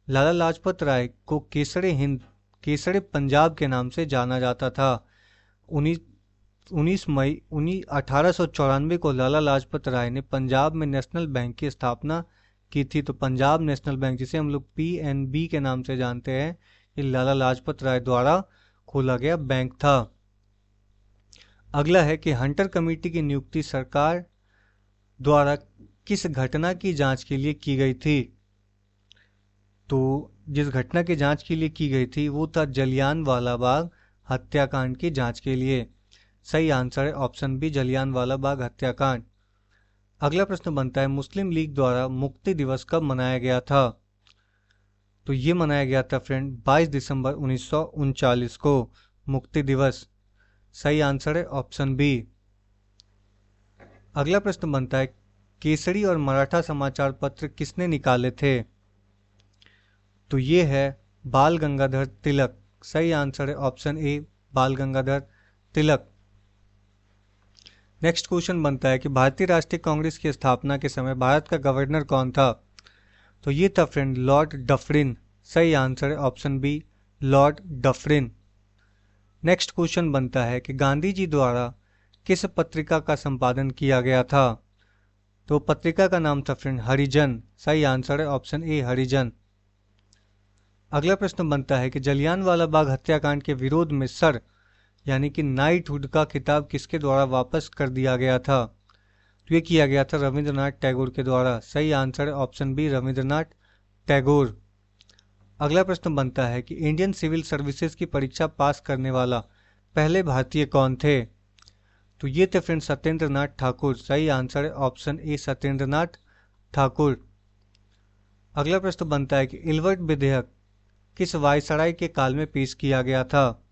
लाला लाजपत राय को केसरे हिंद, केसरे पंजाब के नाम से जाना जाता था। 19 मई 1894 को लाला लाजपत राय ने पंजाब में नेशनल बैंक की स्थापना की थी। तो पंजाब नेशनल बैंक, जिसे हम लोग PNB के नाम से जानते हैं, ये लाला लाजपत राय द्वारा खोला गया बैंक था। अगला है कि हंटर कमेटी की नियुक्ति सरकार द्वारा किस घटना की जांच के लिए की गई थी? तो जिस घटना की जांच के लिए की गई थी वो था जलियांवाला बाग हत्याकांड की जांच के लिए। सही आंसर है ऑप्शन बी, जलियांवाला बाग हत्याकांड। अगला प्रश्न बनता है मुस्लिम लीग द्वारा मुक्ति दिवस कब मनाया गया था? तो ये मनाया गया था फ्रेंड 22 दिसंबर 1939 को, मुक्ति दिवस। सही आंसर है ऑप्शन बी। अगला प्रश्न बनता है केसरी और मराठा समाचार पत्र किसने निकाले थे? तो ये है बाल गंगाधर तिलक। सही आंसर है ऑप्शन ए, बाल गंगाधर तिलक। नेक्स्ट क्वेश्चन बनता है कि भारतीय राष्ट्रीय कांग्रेस की स्थापना के समय भारत का गवर्नर कौन था? तो ये था फ्रेंड लॉर्ड डफरिन। सही आंसर है option B, lord Dufferin. Next question बनता है कि गांधी जी द्वारा किस पत्रिका का संपादन किया गया था? तो पत्रिका का नाम था फ्रेंड हरिजन। सही आंसर है ऑप्शन ए, हरिजन। अगला प्रश्न बनता है कि जलियांवाला बाग हत्याकांड के विरोध में सर यानी कि नाइटहुड का खिताब किसके द्वारा वापस कर दिया गया था? तो ये किया गया था रविंद्रनाथ टैगोर के द्वारा। सही आंसर है ऑप्शन बी, रविंद्रनाथ टैगोर। अगला प्रश्न बनता है कि इंडियन सिविल सर्विसेज की परीक्षा पास करने वाला पहले भारतीय कौन थे? तो ये थे फ्रेंड सत्येंद्र नाथ ठाकुर। सही आंसर है ऑप्शन ए, सत्येंद्र नाथ ठाकुर। अगला प्रश्न बनता है कि इलवर्ट विधेयक किस वायसराय के काल में पेश किया गया था?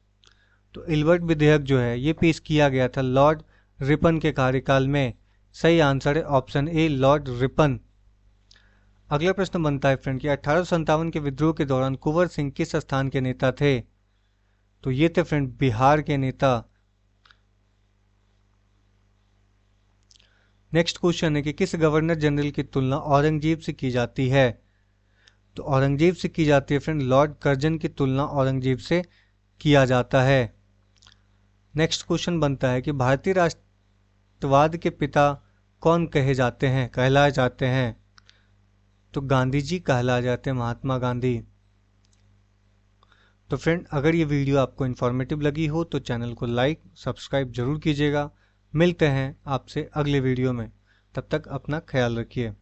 तो इलवर्ट विधेयक जो है ये पेश किया गया था लॉर्ड रिपन के कार्यकाल में। सही आंसर है ऑप्शन ए, लॉर्ड रिपन। अगला प्रश्न बनता है फ्रेंड कि 1857 के विद्रोह के दौरान कुंवर सिंह किस स्थान के नेता थे? तो ये थे फ्रेंड बिहार के नेता। नेक्स्ट क्वेश्चन है कि किस गवर्नर जनरल की तुलना औरंगजेब से की जाती है? तो औरंगजेब से की जाती है फ्रेंड लॉर्ड कर्जन की तुलना औरंगजेब से किया जाता है। नेक्स्ट क्वेश्चन बनता है कि भारतीय राष्ट्रवाद के पिता कौन कहलाए जाते हैं? तो गांधी जी कहलाए जाते हैं, महात्मा गांधी। तो फ्रेंड अगर ये वीडियो आपको इन्फॉर्मेटिव लगी हो तो चैनल को लाइक सब्सक्राइब जरूर कीजिएगा। मिलते हैं आपसे अगले वीडियो में, तब तक अपना ख्याल रखिए।